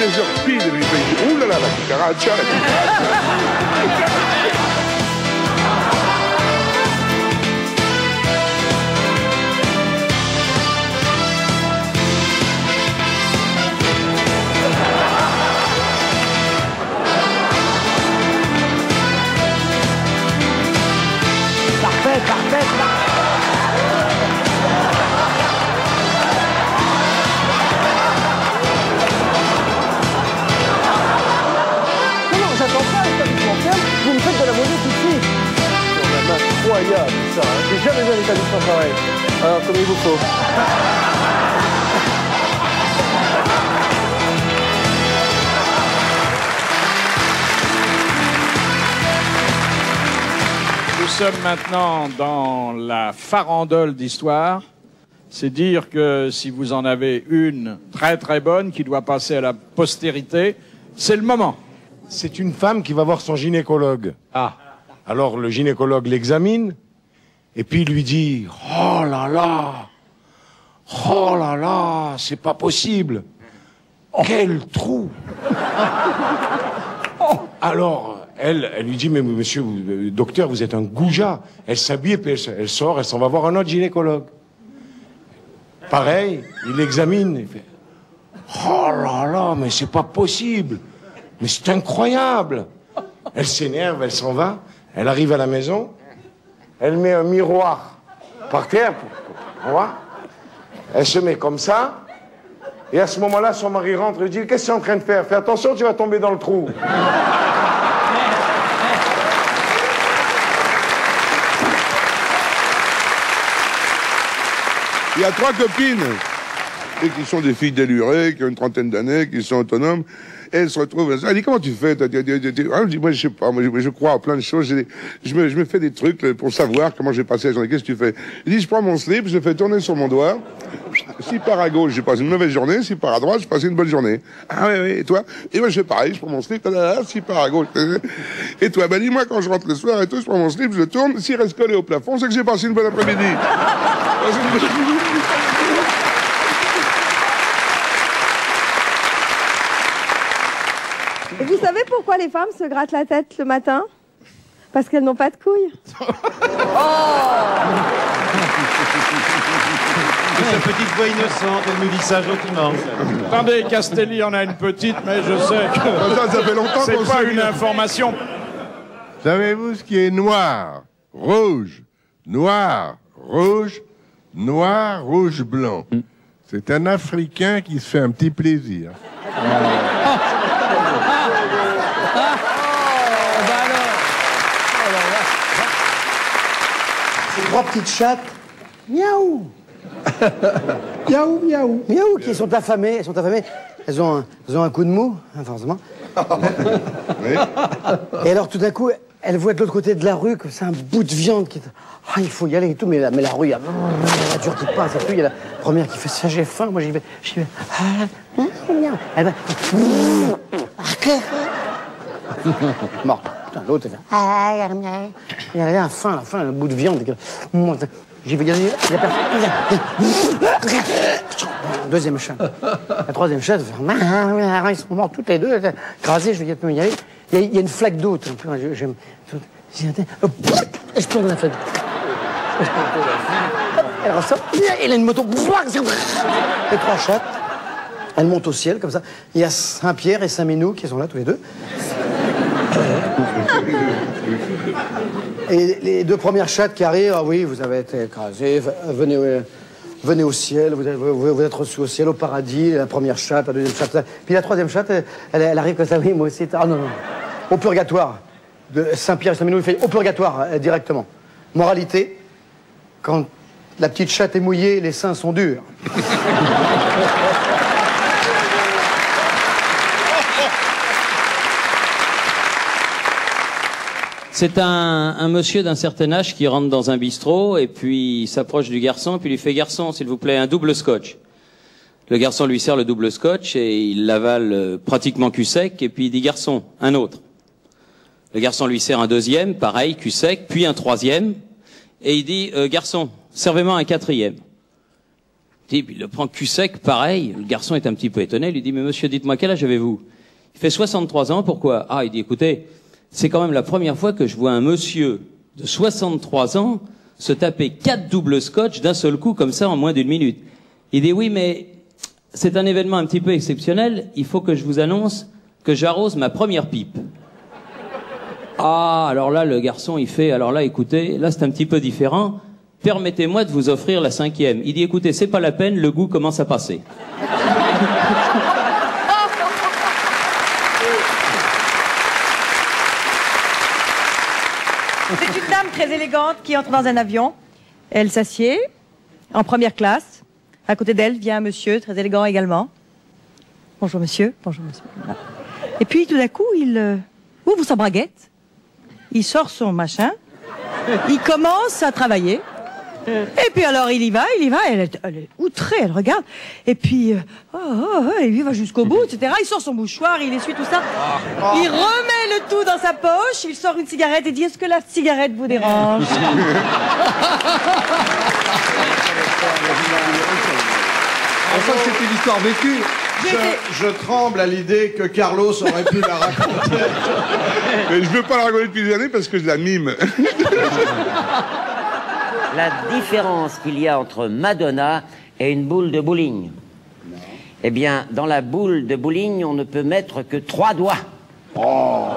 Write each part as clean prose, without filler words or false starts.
des heures pile, et lui fait, ouh là là, la cucaracha, la cucaracha. Parfait, parfait, non, j'attends pas l'établissement ferme, vous me faites de la monnaie tout de suite. C'est quand même incroyable ça, hein. J'ai jamais vu un établissement pareil. Alors, comme il vous faut. Nous sommes maintenant dans la farandole d'histoire. C'est dire que si vous en avez une très très bonne qui doit passer à la postérité, c'est le moment. C'est une femme qui va voir son gynécologue. Ah. Alors le gynécologue l'examine et puis il lui dit « Oh là là, c'est pas possible. Quel trou !» Alors elle lui dit « Mais monsieur, docteur, vous êtes un goujat. » Elle s'habille et puis elle sort, elle s'en va voir un autre gynécologue. Pareil, il l'examine et fait « Oh là là, mais c'est pas possible. Mais c'est incroyable. » Elle s'énerve, elle s'en va, elle arrive à la maison, elle met un miroir par terre, voir. Elle se met comme ça, et à ce moment-là, son mari rentre et lui dit « Qu'est-ce que tu es en train de faire? Fais attention, tu vas tomber dans le trou. » Il y a 3 copines, et qui sont des filles délurées, qui ont une trentaine d'années, qui sont autonomes. Et elles se retrouvent. Elle dit, comment tu fais? Ah, je dis, moi, je sais pas. Moi, je crois à plein de choses. Je me fais des trucs pour savoir comment j'ai passé la journée. Qu'est-ce que tu fais? Il dit, je prends mon slip, je le fais tourner sur mon doigt. Si part à gauche, j'ai passé une mauvaise journée. Si part à droite, j'ai passé une bonne journée. Ah oui, oui. Et toi? Et moi, je fais pareil. Je prends mon slip. Si part à gauche. Et toi? Ben, dis-moi, quand je rentre le soir et tout, je prends mon slip, je le tourne. S'il reste collé au plafond, c'est que j'ai passé une bonne après-midi. Et vous savez pourquoi les femmes se grattent la tête le matin? Parce qu'elles n'ont pas de couilles. Sa petite voix innocente, elle nous dit ça gentiment. Attendez, Castelli en a une petite, mais je sais que ça fait longtemps c'est qu'on pas sait une information. Savez-vous ce qui est noir, rouge, noir, rouge, noir, rouge, blanc? C'est un Africain qui se fait un petit plaisir. Ces 3 petites chattes, miaou. Miaou, miaou. Miaou, qui sont affamées, elles sont affamées. Elles ont un coup de mou, hein, forcément. Oui. Et alors, tout d'un coup, elles voient de l'autre côté de la rue que c'est un bout de viande qui... Ah, il faut y aller et tout, mais la rue, il y a la voiture qui passe et tout. Il y a la première qui fait ça, j'ai faim. Moi, j'y vais. Elle va... Mort. Putain, l'autre, elle fait... Il y a faim, la fin, un bout de viande. J'y vais, il y a personne. Deuxième chatte. La troisième chatte, ils sont morts toutes les deux, écrasés, je vais y aller. Il y a une flaque d'eau, j'aime... Je plonge dans la flaque. Elle ressort, elle a une moto. Les 3 chattes, elles montent au ciel, comme ça. Il y a Saint-Pierre et Saint-Minou qui sont là, tous les deux. Et les 2 premières chattes qui arrivent, ah oui, vous avez été écrasés, venez au ciel, vous êtes reçus au ciel, au paradis, la première chatte, la deuxième chatte. Puis la troisième chatte, elle arrive comme ça, oui, moi aussi. Ah non, non, au purgatoire. De Saint-Pierre et Saint-Minou, il fait au purgatoire, directement. Moralité, quand la petite chatte est mouillée, les seins sont durs. C'est un monsieur d'un certain âge qui rentre dans un bistrot et puis il s'approche du garçon et puis il lui fait « Garçon, s'il vous plaît, un double scotch ». Le garçon lui sert le double scotch et il l'avale pratiquement cul sec et puis il dit « Garçon, un autre ». Le garçon lui sert un deuxième, pareil, cul sec, puis un troisième et il dit « Garçon, servez-moi un quatrième ». type, il le prend cul sec, pareil. Le garçon est un petit peu étonné. Il lui dit, mais monsieur, dites-moi, quel âge avez-vous? Il fait 63 ans, pourquoi? Ah, il dit, écoutez, c'est quand même la première fois que je vois un monsieur de 63 ans se taper 4 doubles scotch d'un seul coup, comme ça, en moins d'1 minute. Il dit, oui, mais c'est un événement un petit peu exceptionnel. Il faut que je vous annonce que j'arrose ma première pipe. Ah, alors là, le garçon, il fait, alors là, écoutez, là, c'est un petit peu différent. Permettez-moi de vous offrir la 5e. Il dit, écoutez, c'est pas la peine, le goût commence à passer. C'est une dame très élégante qui entre dans un avion. Elle s'assied en première classe. À côté d'elle vient un monsieur très élégant également. Bonjour monsieur, bonjour monsieur. Voilà. Et puis tout d'un coup, il ouvre sa braguette. Il sort son machin. Il commence à travailler. Et puis alors il y va, elle est outrée, elle regarde, et puis il va jusqu'au bout, etc. Il sort son mouchoir, il essuie tout ça, il remet le tout dans sa poche, il sort une cigarette et dit, est-ce que la cigarette vous dérange? Enfin, c'était l'histoire vécue. Je tremble à l'idée que Carlos aurait pu la raconter. Mais je veux pas la raconter depuis des années parce que je la mime. La différence qu'il y a entre Madonna et une boule de bowling. Eh bien, dans la boule de bowling, on ne peut mettre que 3 doigts. Oh.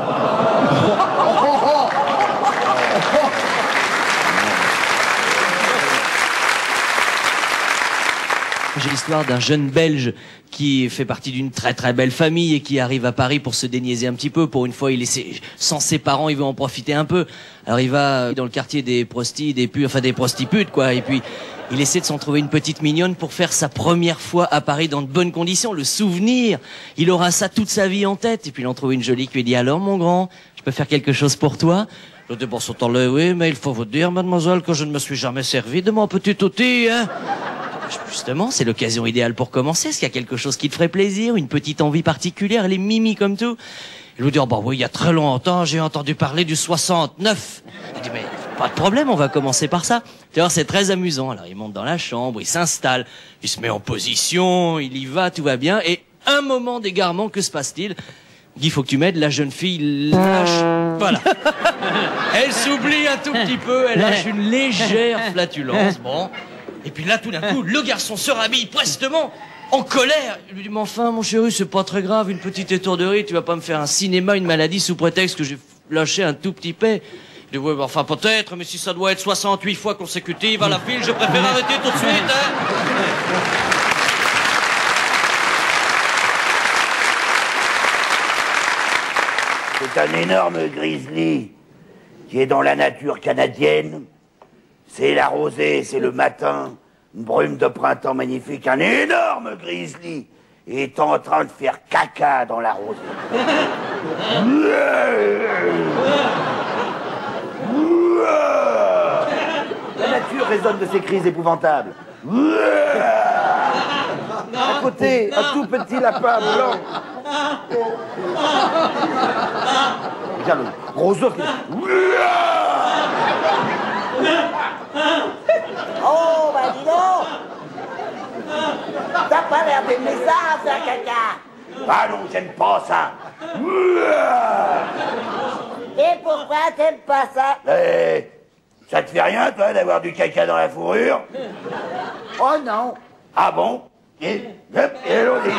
J'ai l'histoire d'un jeune Belge qui fait partie d'une très très belle famille et qui arrive à Paris pour se déniaiser un petit peu. Pour une fois, il est sans ses parents, il veut en profiter un peu. Alors il va dans le quartier des prostis, des prostitutes, quoi. Et puis il essaie de s'en trouver une petite mignonne pour faire sa première fois à Paris dans de bonnes conditions. Le souvenir, il aura ça toute sa vie en tête. Et puis il en trouve une jolie qui lui dit, alors mon grand, je peux faire quelque chose pour toi? Je dis, bon, ce temps-là, oui, mais il faut vous dire, mademoiselle, que je ne me suis jamais servi de mon petit outil, hein. Justement, c'est l'occasion idéale pour commencer. Est-ce qu'il y a quelque chose qui te ferait plaisir, une petite envie particulière? Elle est mimi comme tout. Il vous dit, oh bah oui, il y a très longtemps, j'ai entendu parler du 69. Il dit, mais pas de problème, on va commencer par ça. Tu vois, c'est très amusant. Alors, il monte dans la chambre, il s'installe, il se met en position, il y va, tout va bien. Et un moment d'égarement, que se passe-t-il? Il dit, faut que tu m'aides, la jeune fille lâche. Voilà. Elle s'oublie un tout petit peu, elle lâche une légère flatulence. Bon. Et puis là, tout d'un coup, le garçon se rhabille prestement, en colère. Il lui dit, mais enfin, mon chéri, c'est pas très grave, une petite étourderie, tu vas pas me faire un cinéma, une maladie sous prétexte que j'ai lâché un tout petit paix. Il dit, oui, bah, enfin, peut-être, mais si ça doit être 68 fois consécutives à la file, je préfère arrêter tout de suite, hein. C'est un énorme grizzly qui est dans la nature canadienne. C'est la rosée, c'est le matin, une brume de printemps magnifique, un énorme grizzly est en train de faire caca dans la rosée. La nature résonne de ces cris épouvantables. À côté, un tout petit lapin blanc. Regarde le gros ours qui... Oh, bah dis donc! T'as pas l'air d'aimer ça, faire caca! Ah non, j'aime pas ça! Et pourquoi t'aimes pas ça? Ça te fait rien, toi, d'avoir du caca dans la fourrure? Oh non! Ah bon? Et l'autre...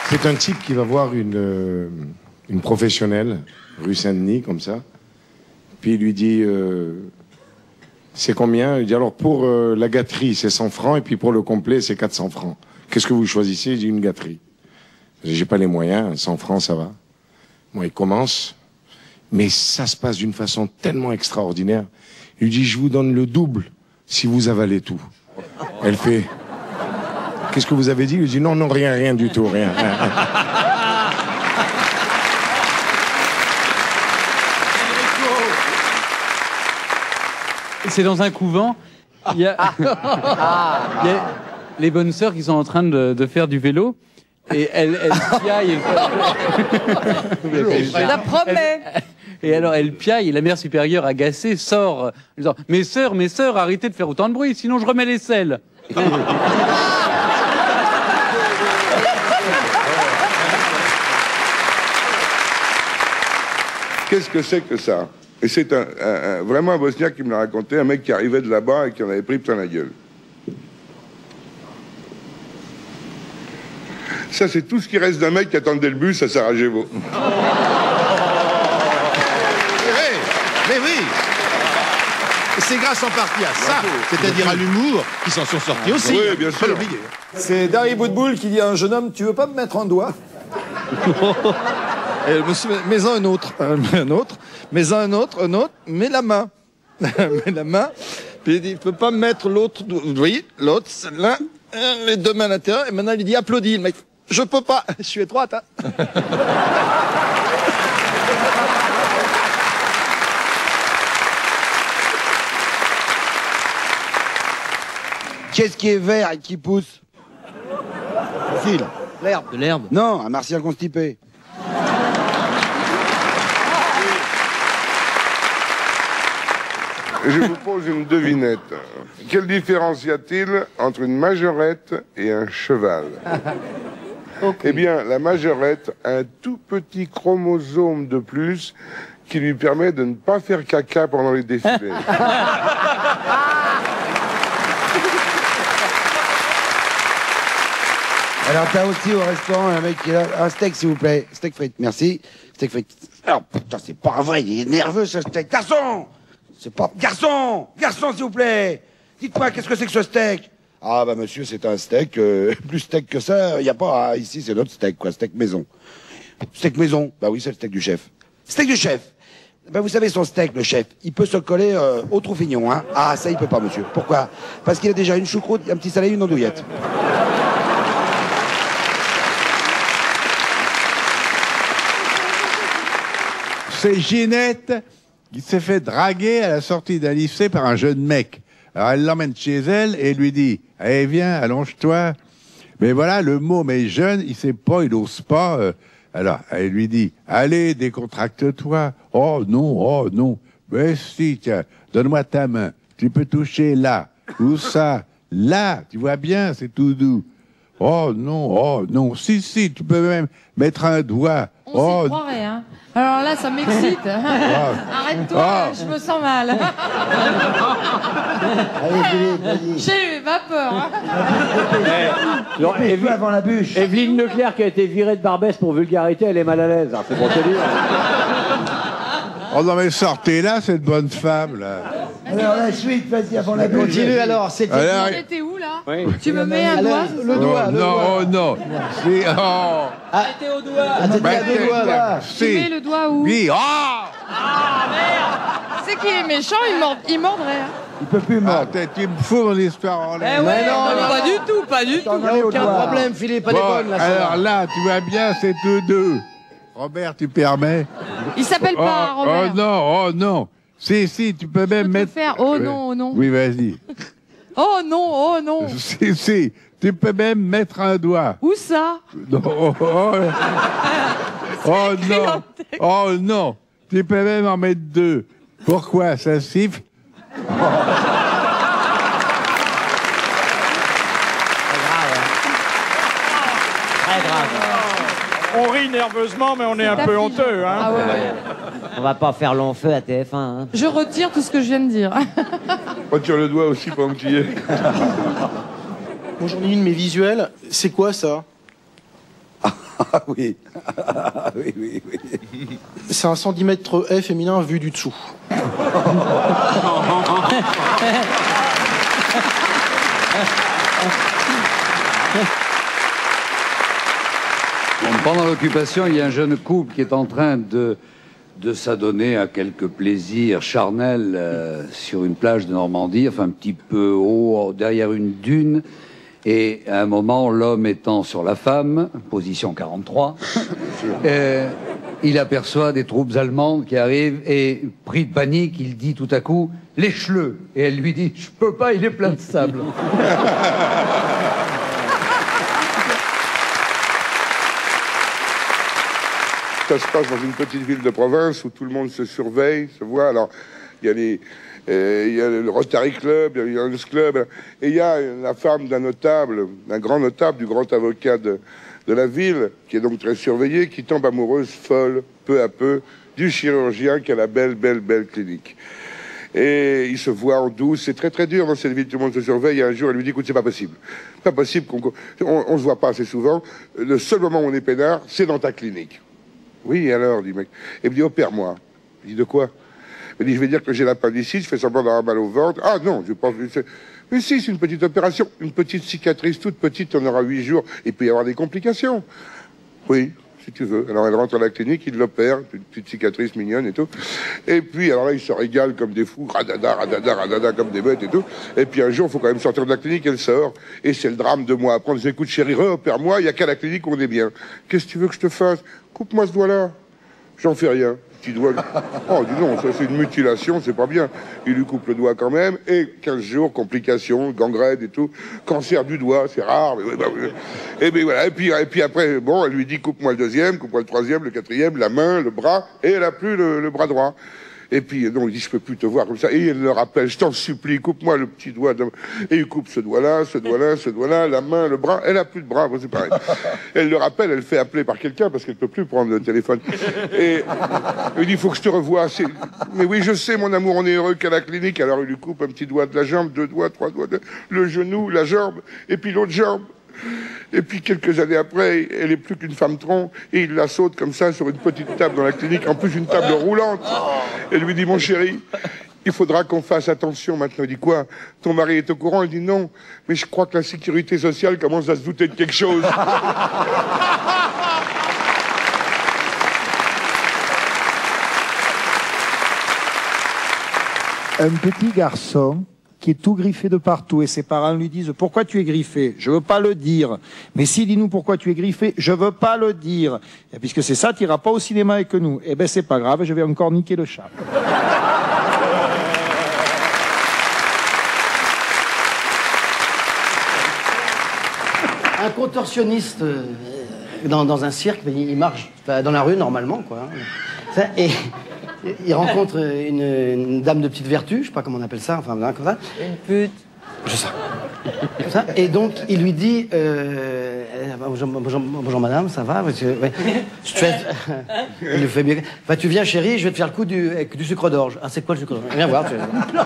C'est un type qui va voir une professionnelle, rue Saint-Denis, comme ça. Puis il lui dit, c'est combien? Il dit, alors pour la gâterie, c'est 100 francs, et puis pour le complet, c'est 400 francs. Qu'est-ce que vous choisissez? Il dit, une gâterie. J'ai pas les moyens, 100 francs, ça va. Moi, il commence, mais ça se passe d'une façon tellement extraordinaire. Il lui dit, je vous donne le double si vous avalez tout. Elle fait... Qu'est-ce que vous avez dit? Il dit non, non, rien du tout, rien. C'est dans un couvent. Il y a les bonnes sœurs qui sont en train de faire du vélo. Et elle piaille. Je la promets. Et alors elle piaille et la mère supérieure agacée sort en disant « Mes sœurs, arrêtez de faire autant de bruit, sinon je remets les selles. » Qu'est-ce que c'est que ça? Et c'est vraiment un Bosniaque qui me l'a raconté, un mec qui arrivait de là-bas et qui en avait pris plein la gueule. Ça, c'est tout ce qui reste d'un mec qui attendait le bus à Sarajevo. Mais oui. C'est grâce en partie à ça, c'est-à-dire à l'humour, qu'ils s'en sont sortis aussi. Oui, bien sûr. C'est Dari Boudboul qui dit à un jeune homme, tu veux pas me mettre un doigt? Et le monsieur, mets un autre, mets un autre, mets la main. Mets la main. Puis il dit, tu peux pas me mettre l'autre, oui, l'autre, celle-là, les deux mains à l'intérieur. Et maintenant il dit, applaudis, le mec. Je peux pas, je suis étroite, hein. Qu'est-ce qui est vert et qui pousse? Facile. L'herbe. De l'herbe. Non, un martien constipé. Je vous pose une devinette. Quelle différence y a-t-il entre une majorette et un cheval? Eh bien, la majorette a un tout petit chromosome de plus qui lui permet de ne pas faire caca pendant les défilés. Alors, t'as aussi au restaurant un mec qui est là. Un steak, s'il vous plaît. Steak frites, merci. Steak frites. Alors, putain, c'est pas vrai, il est nerveux, ce steak. Garçon! C'est pas... Garçon! Garçon, s'il vous plaît! Dites-moi, qu'est-ce que c'est que ce steak? Ah, bah, monsieur, c'est un steak. Plus steak que ça, il y a pas... Ah, ici, c'est notre steak, quoi. Steak maison. Steak maison? Bah oui, c'est le steak du chef. Steak du chef! Ben, vous savez, son steak, le chef, il peut se coller au Troufignon, hein. Ah, ça, il peut pas, monsieur. Pourquoi? Parce qu'il a déjà une choucroute, un petit salé, une andouillette. C'est Ginette qui s'est fait draguer à la sortie d'un lycée par un jeune mec. Alors elle l'emmène chez elle et lui dit « Allez, viens, allonge-toi ». Mais voilà, le môme est jeune, il sait pas, il ose pas. Alors elle lui dit « Allez, décontracte-toi ». « Oh non, mais si, tiens, donne-moi ta main. Tu peux toucher là, ou ça, là, tu vois bien, c'est tout doux. Oh non, si, tu peux même mettre un doigt. On s'y croirait, hein. Alors là, ça m'excite. Arrête-toi, je me sens mal. Allez, Philippe, vas-y. J'ai eu vapeur. Hein. Avant la bûche. Evelyne Leclerc qui a été virée de Barbès pour vulgarité, elle est mal à l'aise. Hein, c'est pour te dire. Oh non, mais sortez là, cette bonne femme, là. Alors la suite, vas-y, avant la bûche. Continue alors, c'était où là? Oui. Tu me mets un doigt? Le doigt, non. C'est... Oh. T'étais au doigt. T'étais à deux doigts, là. Tu mets le doigt où? Oui, oh. Ah, merde. C'est qu'il est méchant, il mordrait. Hein. Il peut plus mordre. Ah, tu me fous mon histoire en l'air. Ouais, non, pas du tout. T'en as aucun problème, Philippe, pas des bonnes, là. Alors là, tu vois bien, c'est tous deux. Robert, tu permets? Il s'appelle pas Robert. Oh non. Si, tu peux même mettre... faire oh non. Oui, vas-y. Oh non. Si, tu peux même mettre un doigt. Où ça? Non, oh non. Tu peux même en mettre deux. Pourquoi? Ça siffle? Très grave. On rit nerveusement, mais on est un peu honteux. Hein. Ah ouais. On va pas faire long feu à TF1. Hein. Je retire tout ce que je viens de dire. Retire le doigt aussi pendant que tu y es. Moi j'en ai une, mais visuelle. C'est quoi ça? Ah oui. oui. C'est un centimètre F féminin vu du dessous. Pendant l'occupation, il y a un jeune couple qui est en train de s'adonner à quelques plaisirs charnels sur une plage de Normandie, enfin un petit peu haut, derrière une dune. Et à un moment, l'homme étant sur la femme, position 43, il aperçoit des troupes allemandes qui arrivent et, pris de panique, il dit tout à coup « Lèche-le !» Et elle lui dit « Je peux pas, il est plein de sable. » ça se passe dans une petite ville de province où tout le monde se surveille, se voit. Alors, il y a le Rotary Club, il y a le Lions Club, et il y a la femme d'un notable, d'un grand notable, du grand avocat de la ville, qui est donc très surveillée, qui tombe amoureuse, folle, peu à peu, du chirurgien qui a la belle clinique. Et il se voit en douce, c'est très très dur dans cette ville, tout le monde se surveille, et un jour elle lui dit, écoute, c'est pas possible on se voit pas assez souvent, le seul moment où on est peinard, c'est dans ta clinique. Oui, alors, dit le mec, et il me dit, opère-moi. Il dit, de quoi? Il me dit, je vais dire que j'ai l'appendicite, je fais semblant d'avoir mal au ventre. Ah non, je pense que mais si, c'est une petite opération, une petite cicatrice toute petite, on aura 8 jours, il peut y avoir des complications. Oui, si tu veux. Alors elle rentre à la clinique, il l'opère, une petite cicatrice mignonne et tout. Et puis, alors là, ils se régalent comme des fous, radada, comme des bêtes et tout. Et puis un jour, il faut quand même sortir de la clinique, elle sort. Et c'est le drame de moi. Après, on dit, écoute, chérie, opère-moi, il n'y a qu'à la clinique où on est bien. Qu'est-ce que tu veux que je te fasse? Coupe-moi ce doigt-là. J'en fais rien. Petit doigt. Oh, dis donc, ça c'est une mutilation, c'est pas bien. Il lui coupe le doigt quand même, et 15 jours, complications, gangrène et tout. Cancer du doigt, c'est rare, mais, et ben voilà. Et puis après, bon, elle lui dit, coupe-moi le deuxième, coupe-moi le troisième, le quatrième, la main, le bras, et elle a plus le bras droit. Et puis, non, il dit, je peux plus te voir comme ça. Et elle le rappelle, je t'en supplie, coupe-moi le petit doigt. Et il coupe ce doigt-là, ce doigt-là, ce doigt-là, la main, le bras. Elle a plus de bras, bon, c'est pareil. Elle le rappelle, elle fait appeler par quelqu'un parce qu'elle peut plus prendre le téléphone. Et il dit, il faut que je te revoie. Mais oui, je sais, mon amour, on est heureux qu'à la clinique. Alors il lui coupe un petit doigt de la jambe, 2 doigts, 3 doigts, le genou, la jambe, et puis l'autre jambe. Et puis quelques années après, elle est plus qu'une femme tronc, et il la saute comme ça sur une petite table dans la clinique, en plus une table roulante. Elle lui dit, mon chéri, il faudra qu'on fasse attention maintenant. Il dit, quoi? Ton mari est au courant? Il dit, non, mais je crois que la sécurité sociale commence à se douter de quelque chose. Un petit garçon qui est tout griffé de partout et ses parents lui disent pourquoi tu es griffé? Je veux pas le dire. Mais si, dis-nous pourquoi tu es griffé? Je veux pas le dire. Et puisque c'est ça, tu iras pas au cinéma avec nous. Eh ben c'est pas grave, je vais encore niquer le chat. Un contorsionniste dans un cirque, il marche dans la rue normalement, quoi. Et il rencontre une dame de petite vertu, je sais pas comment on appelle ça, enfin comme ça. Une pute. Je sais. Comme ça. Et donc il lui dit bonjour madame, ça va? Il lui fait bien. Bah, tu viens chérie, je vais te faire le coup du sucre d'orge. Ah, c'est quoi le sucre d'orge? Viens voir.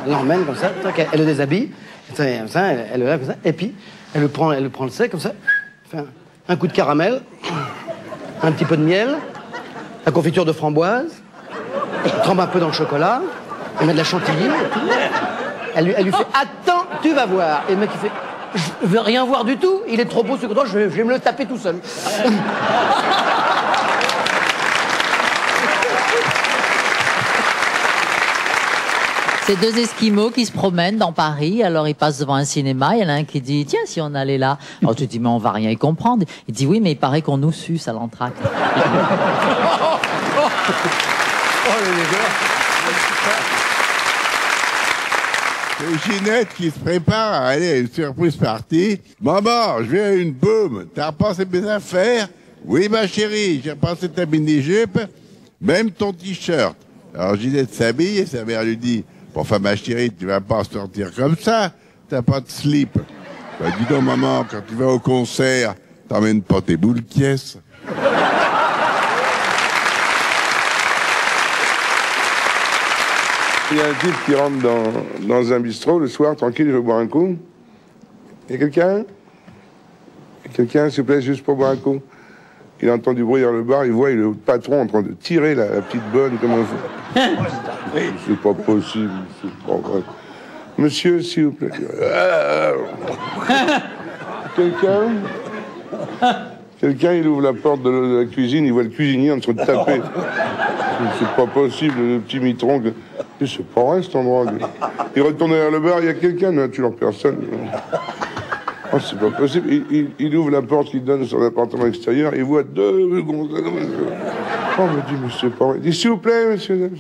Elle l'emmène comme ça, elle le déshabille, elle le lève comme ça, et puis elle le prend le sec comme ça, fait un coup de caramel, un petit peu de miel, la confiture de framboise. Trempe un peu dans le chocolat, elle met de la chantilly, et tout. Elle lui fait attends, tu vas voir. Et le mec il fait je veux rien voir du tout, il est trop beau ce que je vais me le taper tout seul. C'est 2 Esquimaux qui se promènent dans Paris, alors ils passent devant un cinéma, il y en a un qui dit tiens si on allait là. Alors tu dis mais on va rien y comprendre. Il dit oui mais il paraît qu'on nous suce à l'entracte. C'est Ginette qui se prépare à aller à une surprise party. Maman, je vais à une boum. T'as repassé mes affaires? Oui, ma chérie, j'ai repassé ta mini-jupe, même ton t-shirt. Alors Ginette s'habille et sa mère lui dit enfin, ma chérie, tu vas pas sortir comme ça. T'as pas de slip. Bah, dis donc, maman, quand tu vas au concert, t'emmènes pas tes boules pièces. Il y a un type qui rentre dans un bistrot le soir, tranquille, il veut boire un coup. Il y a quelqu'un? Quelqu'un, s'il vous plaît, juste pour boire un coup? Il entend du bruit dans le bar, il voit le patron en train de tirer la petite bonne comme un fou. C'est pas possible, c'est pas vrai. Monsieur, s'il vous plaît. Quelqu'un, il ouvre la porte de la cuisine, il voit le cuisinier en train de taper. C'est pas possible, le petit mitron. C'est pas vrai cet endroit. Il retourne vers le bar, il y a quelqu'un, non, tu n'en personne. Oh, c'est pas possible. Il ouvre la porte qui donne sur l'appartement extérieur, il voit 2 gonzesses. Oh, il me dit, mais c'est pas vrai. Il dit, s'il vous plaît, monsieur.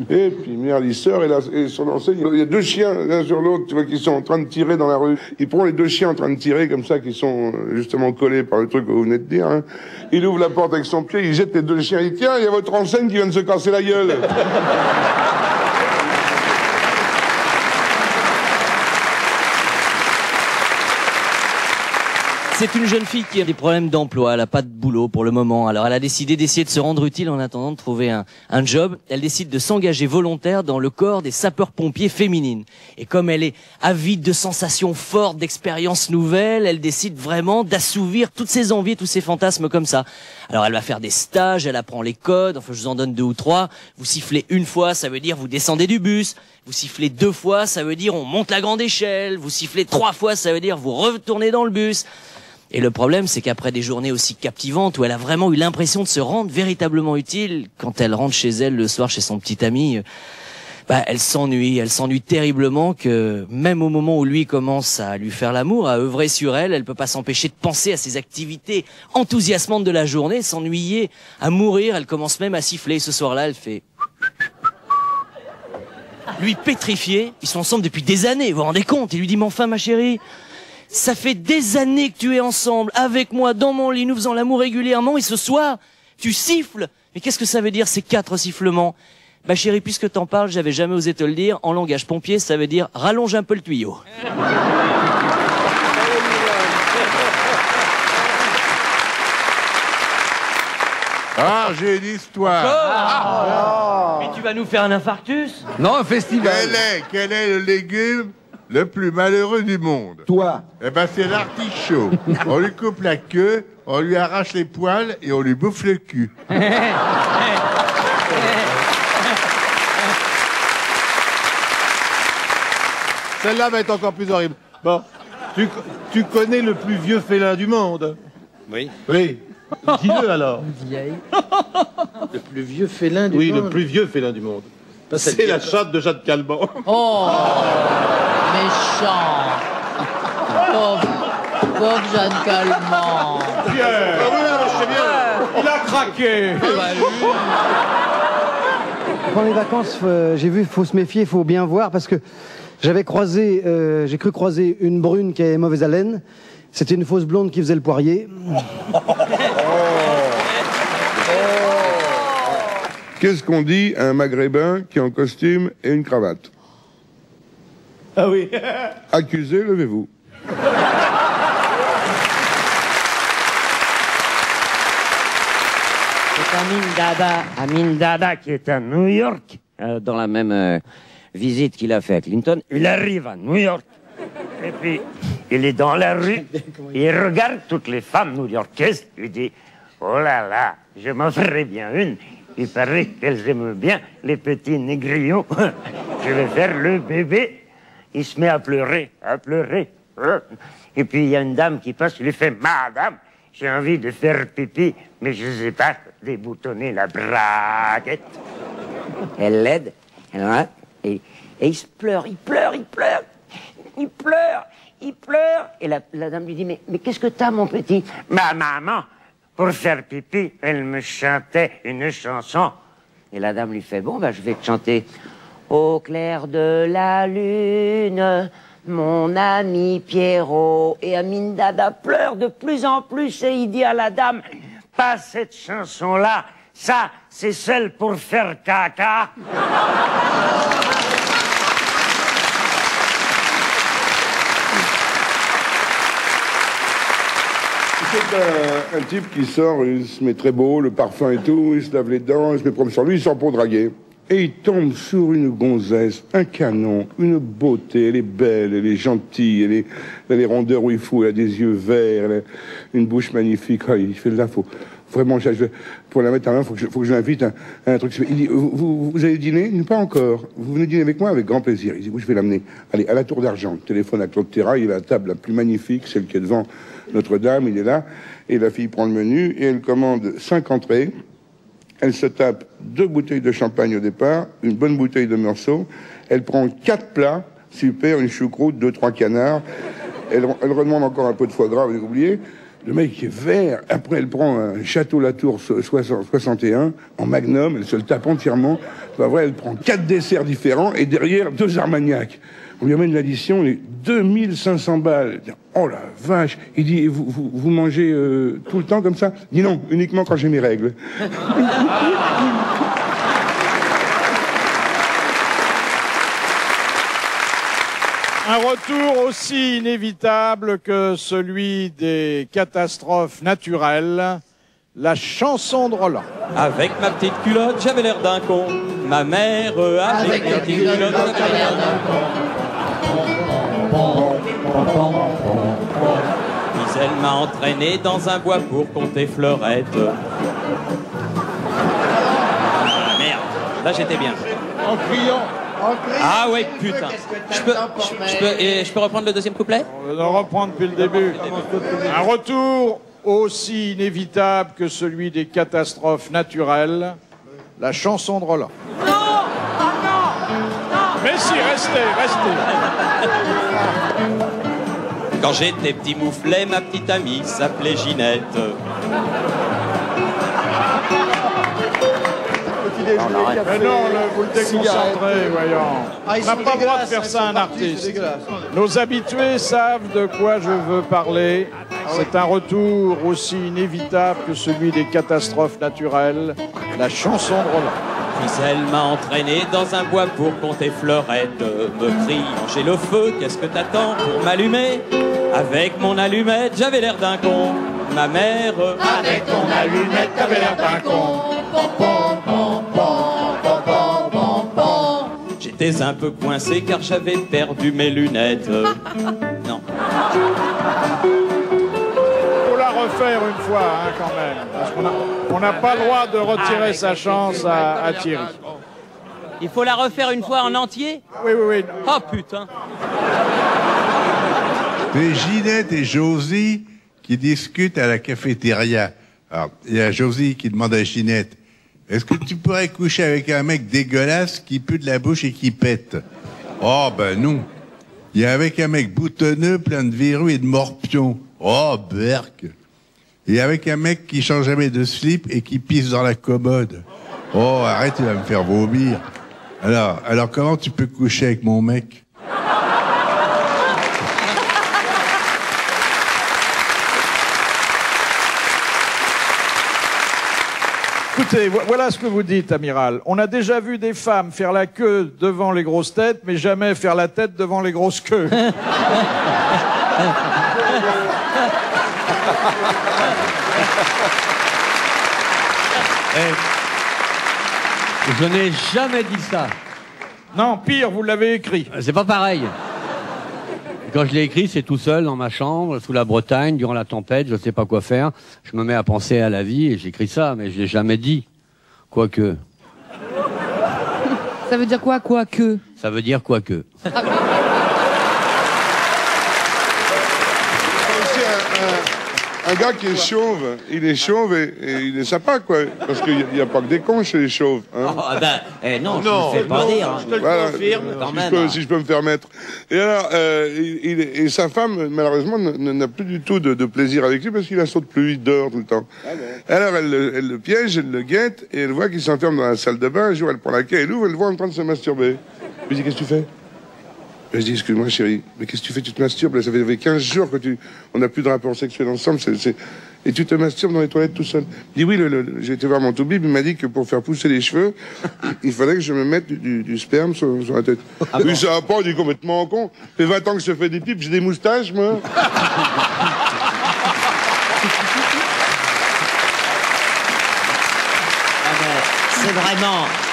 Et puis merde, il sort et sur l'enseigne, il y a deux chiens l'un sur l'autre, tu vois, qui sont en train de tirer dans la rue. Il prend les deux chiens en train de tirer comme ça, qui sont justement collés par le truc que vous venez de dire. Hein. Il ouvre la porte avec son pied, il jette les deux chiens, il dit tiens, il y a votre enseigne qui vient de se casser la gueule. C'est une jeune fille qui a des problèmes d'emploi, elle n'a pas de boulot pour le moment. Alors elle a décidé d'essayer de se rendre utile en attendant de trouver un job. Elle décide de s'engager volontaire dans le corps des sapeurs-pompiers féminines. Et comme elle est avide de sensations fortes, d'expériences nouvelles, elle décide vraiment d'assouvir toutes ses envies, tous ses fantasmes comme ça. Alors elle va faire des stages, elle apprend les codes, enfin je vous en donne 2 ou 3. Vous sifflez une fois, ça veut dire vous descendez du bus. Vous sifflez 2 fois, ça veut dire on monte la grande échelle. Vous sifflez 3 fois, ça veut dire vous retournez dans le bus. Et le problème, c'est qu'après des journées aussi captivantes où elle a vraiment eu l'impression de se rendre véritablement utile, quand elle rentre chez elle le soir chez son petit ami, elle s'ennuie terriblement, que même au moment où lui commence à lui faire l'amour, à œuvrer sur elle, elle peut pas s'empêcher de penser à ses activités enthousiasmantes de la journée, s'ennuyer, à mourir. Elle commence même à siffler. Ce soir-là, elle fait... Lui pétrifié, ils sont ensemble depuis des années, vous vous rendez compte? Il lui dit, mais enfin ma chérie, ça fait des années que tu es ensemble, avec moi, dans mon lit, nous faisons l'amour régulièrement, et ce soir, tu siffles. Mais qu'est-ce que ça veut dire, ces 4 sifflements? Bah chérie, puisque t'en parles, j'avais jamais osé te le dire, en langage pompier, ça veut dire rallonge un peu le tuyau. Ah, j'ai une histoire. Mais tu vas nous faire un infarctus? Non, un festival. Quel est le légume le plus malheureux du monde? Toi. Eh ben, c'est l'artichaut. On lui coupe la queue, on lui arrache les poils et on lui bouffe le cul. Celle-là va être encore plus horrible. Bon, tu connais le plus vieux félin du monde? Oui. Oui. Dis-le alors. Le plus vieux félin du monde. Oui, le plus vieux félin du monde. C'est la chatte de Jacques Calment. Oh, méchant. Pauvre Jeanne Calment. Pierre. Ah oui, non, je sais bien. Il a craqué. Pendant les vacances, j'ai vu, faut se méfier, faut bien voir, parce que j'ai cru croiser une brune qui avait mauvaise haleine. C'était une fausse blonde qui faisait le poirier. Qu'est-ce qu'on dit à un maghrébin qui est en costume et une cravate? Ah oui. Accusé, levez-vous. C'est Amin Dada qui est à New York, dans la même visite qu'il a fait à Clinton. Il arrive à New York, et puis il est dans la rue, et il regarde toutes les femmes new-yorkaises, il dit « Oh là là, je m'en ferais bien une. Il paraît qu'elles aiment bien les petits négrillons. Je vais faire le bébé. » Il se met à pleurer, à pleurer. Et puis il y a une dame qui passe, il lui fait « Madame, j'ai envie de faire pipi, mais je ne sais pas déboutonner la braguette. » Elle l'aide, et il se pleure, il pleure. Et la dame lui dit, mais qu'est-ce que t'as, mon petit? Ma maman, pour faire pipi, elle me chantait une chanson. Et la dame lui fait, bon, je vais te chanter. Au clair de la lune, mon ami Pierrot. Et Amin Dada pleure de plus en plus et il dit à la dame, pas cette chanson-là, ça, c'est celle pour faire caca. C'est un type qui sort, il se met très beau, le parfum et tout, il se lave les dents, il se met propre sur lui, il sort pour draguer. Et il tombe sur une gonzesse, un canon, une beauté, elle est belle, elle est gentille, elle a les rondeurs où il faut, elle a des yeux verts, elle a une bouche magnifique. Ah, il fait là, faut vraiment, pour la mettre à main, faut que je l'invite à un truc. Il dit, vous allez dîner? Pas encore. Vous venez dîner avec moi? Avec grand plaisir. Il dit, oui, je vais l'amener. Allez, à la Tour d'Argent. Téléphone à Claude Terrail, il a la table la plus magnifique, celle qui est devant Notre-Dame, il est là. Et la fille prend le menu et elle commande 5 entrées. Elle se tape 2 bouteilles de champagne au départ, une bonne bouteille de Meursault. Elle prend 4 plats, super, une choucroute, 2-3 canards. Elle redemande encore un peu de foie gras, vous avez oublié. Le mec est vert. Après, elle prend un Château Latour 61 en magnum. Elle se le tape entièrement. Pas vrai, elle prend 4 desserts différents et derrière 2 Armagnac. On lui amène l'addition, les 2500 balles. Oh la vache. Il dit, vous mangez tout le temps comme ça? Il dit non, uniquement quand j'ai mes règles. Un retour aussi inévitable que celui des catastrophes naturelles, la chanson de Roland. Avec ma petite culotte, j'avais l'air d'un con. Ma mère, avec ma petite culotte, j'avais l'air d'un con. Puis elle m'a entraîné dans un bois pour compter fleurettes. Ah merde, là j'étais bien. En criant. Ah ouais, putain. Je peux reprendre le deuxième couplet? On va reprendre depuis le début. Un retour aussi inévitable que celui des catastrophes naturelles, la chanson de Roland. Non! Oh non! Mais si, restez. Quand j'étais petit mouflet, ma petite amie s'appelait Ginette. Mais non, vous le déconcentrez, voyons. On n'a pas le droit de faire ça à un artiste. Nos habitués savent de quoi je veux parler. C'est un retour aussi inévitable que celui des catastrophes naturelles, la chanson de Roland. Puis elle m'a entraîné dans un bois pour compter fleurettes, me criant j'ai le feu, qu'est-ce que t'attends pour m'allumer? Avec mon allumette, j'avais l'air d'un con. Ma mère, avec ton allumette, t'avais l'air d'un con. J'étais un peu coincé car j'avais perdu mes lunettes. Non. Faut la refaire une fois, hein, quand même. Parce qu'on n'a pas le droit de retirer sa chance à Thierry. Il faut la refaire une fois en entier? Oui. Oh putain. C'est Ginette et Josie qui discutent à la cafétéria. Alors, il y a Josie qui demande à Ginette, est-ce que tu pourrais coucher avec un mec dégueulasse qui pue de la bouche et qui pète? Oh, ben non. Il y a avec un mec boutonneux, plein de verrues et de morpions. Oh, berk. Et avec un mec qui change jamais de slip et qui pisse dans la commode. Oh, arrête, il va me faire vomir. Alors comment tu peux coucher avec mon mec? Écoutez, voilà ce que vous dites, amiral. On a déjà vu des femmes faire la queue devant les grosses têtes, mais jamais faire la tête devant les grosses queues. Je n'ai jamais dit ça. Non, pire, vous l'avez écrit. C'est pas pareil. Quand je l'ai écrit, c'est tout seul dans ma chambre, sous la Bretagne, durant la tempête, je sais pas quoi faire. Je me mets à penser à la vie et j'écris ça, mais je l'ai jamais dit. Quoique. Ça veut dire quoi, quoique? Ça veut dire quoique. Un gars qui est chauve, il est chauve et il est sympa, quoi. Parce qu'il n'y a pas que des cons chez les chauves. Hein. Oh, non, je ne fais pas dire. Je te le confirme. Si je peux me permettre. Et alors, et sa femme, malheureusement, n'a plus du tout de plaisir avec lui parce qu'il la saute plus vite dehors tout le temps. Alors, elle le piège, elle le guette et elle voit qu'il s'enferme dans la salle de bain. Un jour, elle prend la clé, elle ouvre, elle le voit en train de se masturber. Je lui dis, qu'est-ce que tu fais? Je dis, excuse-moi chérie, mais qu'est-ce que tu fais? Tu te masturbes, là, ça fait 15 jours que on n'a plus de rapport sexuel ensemble, et tu te masturbes dans les toilettes tout seul. Il dit oui, j'ai été voir mon toubib, il m'a dit que pour faire pousser les cheveux, il fallait que je me mette du sperme sur la tête. Ah oui, bon. Ça va pas, il est complètement con. Ça fait 20 ans que je fais des pipes, j'ai des moustaches, moi.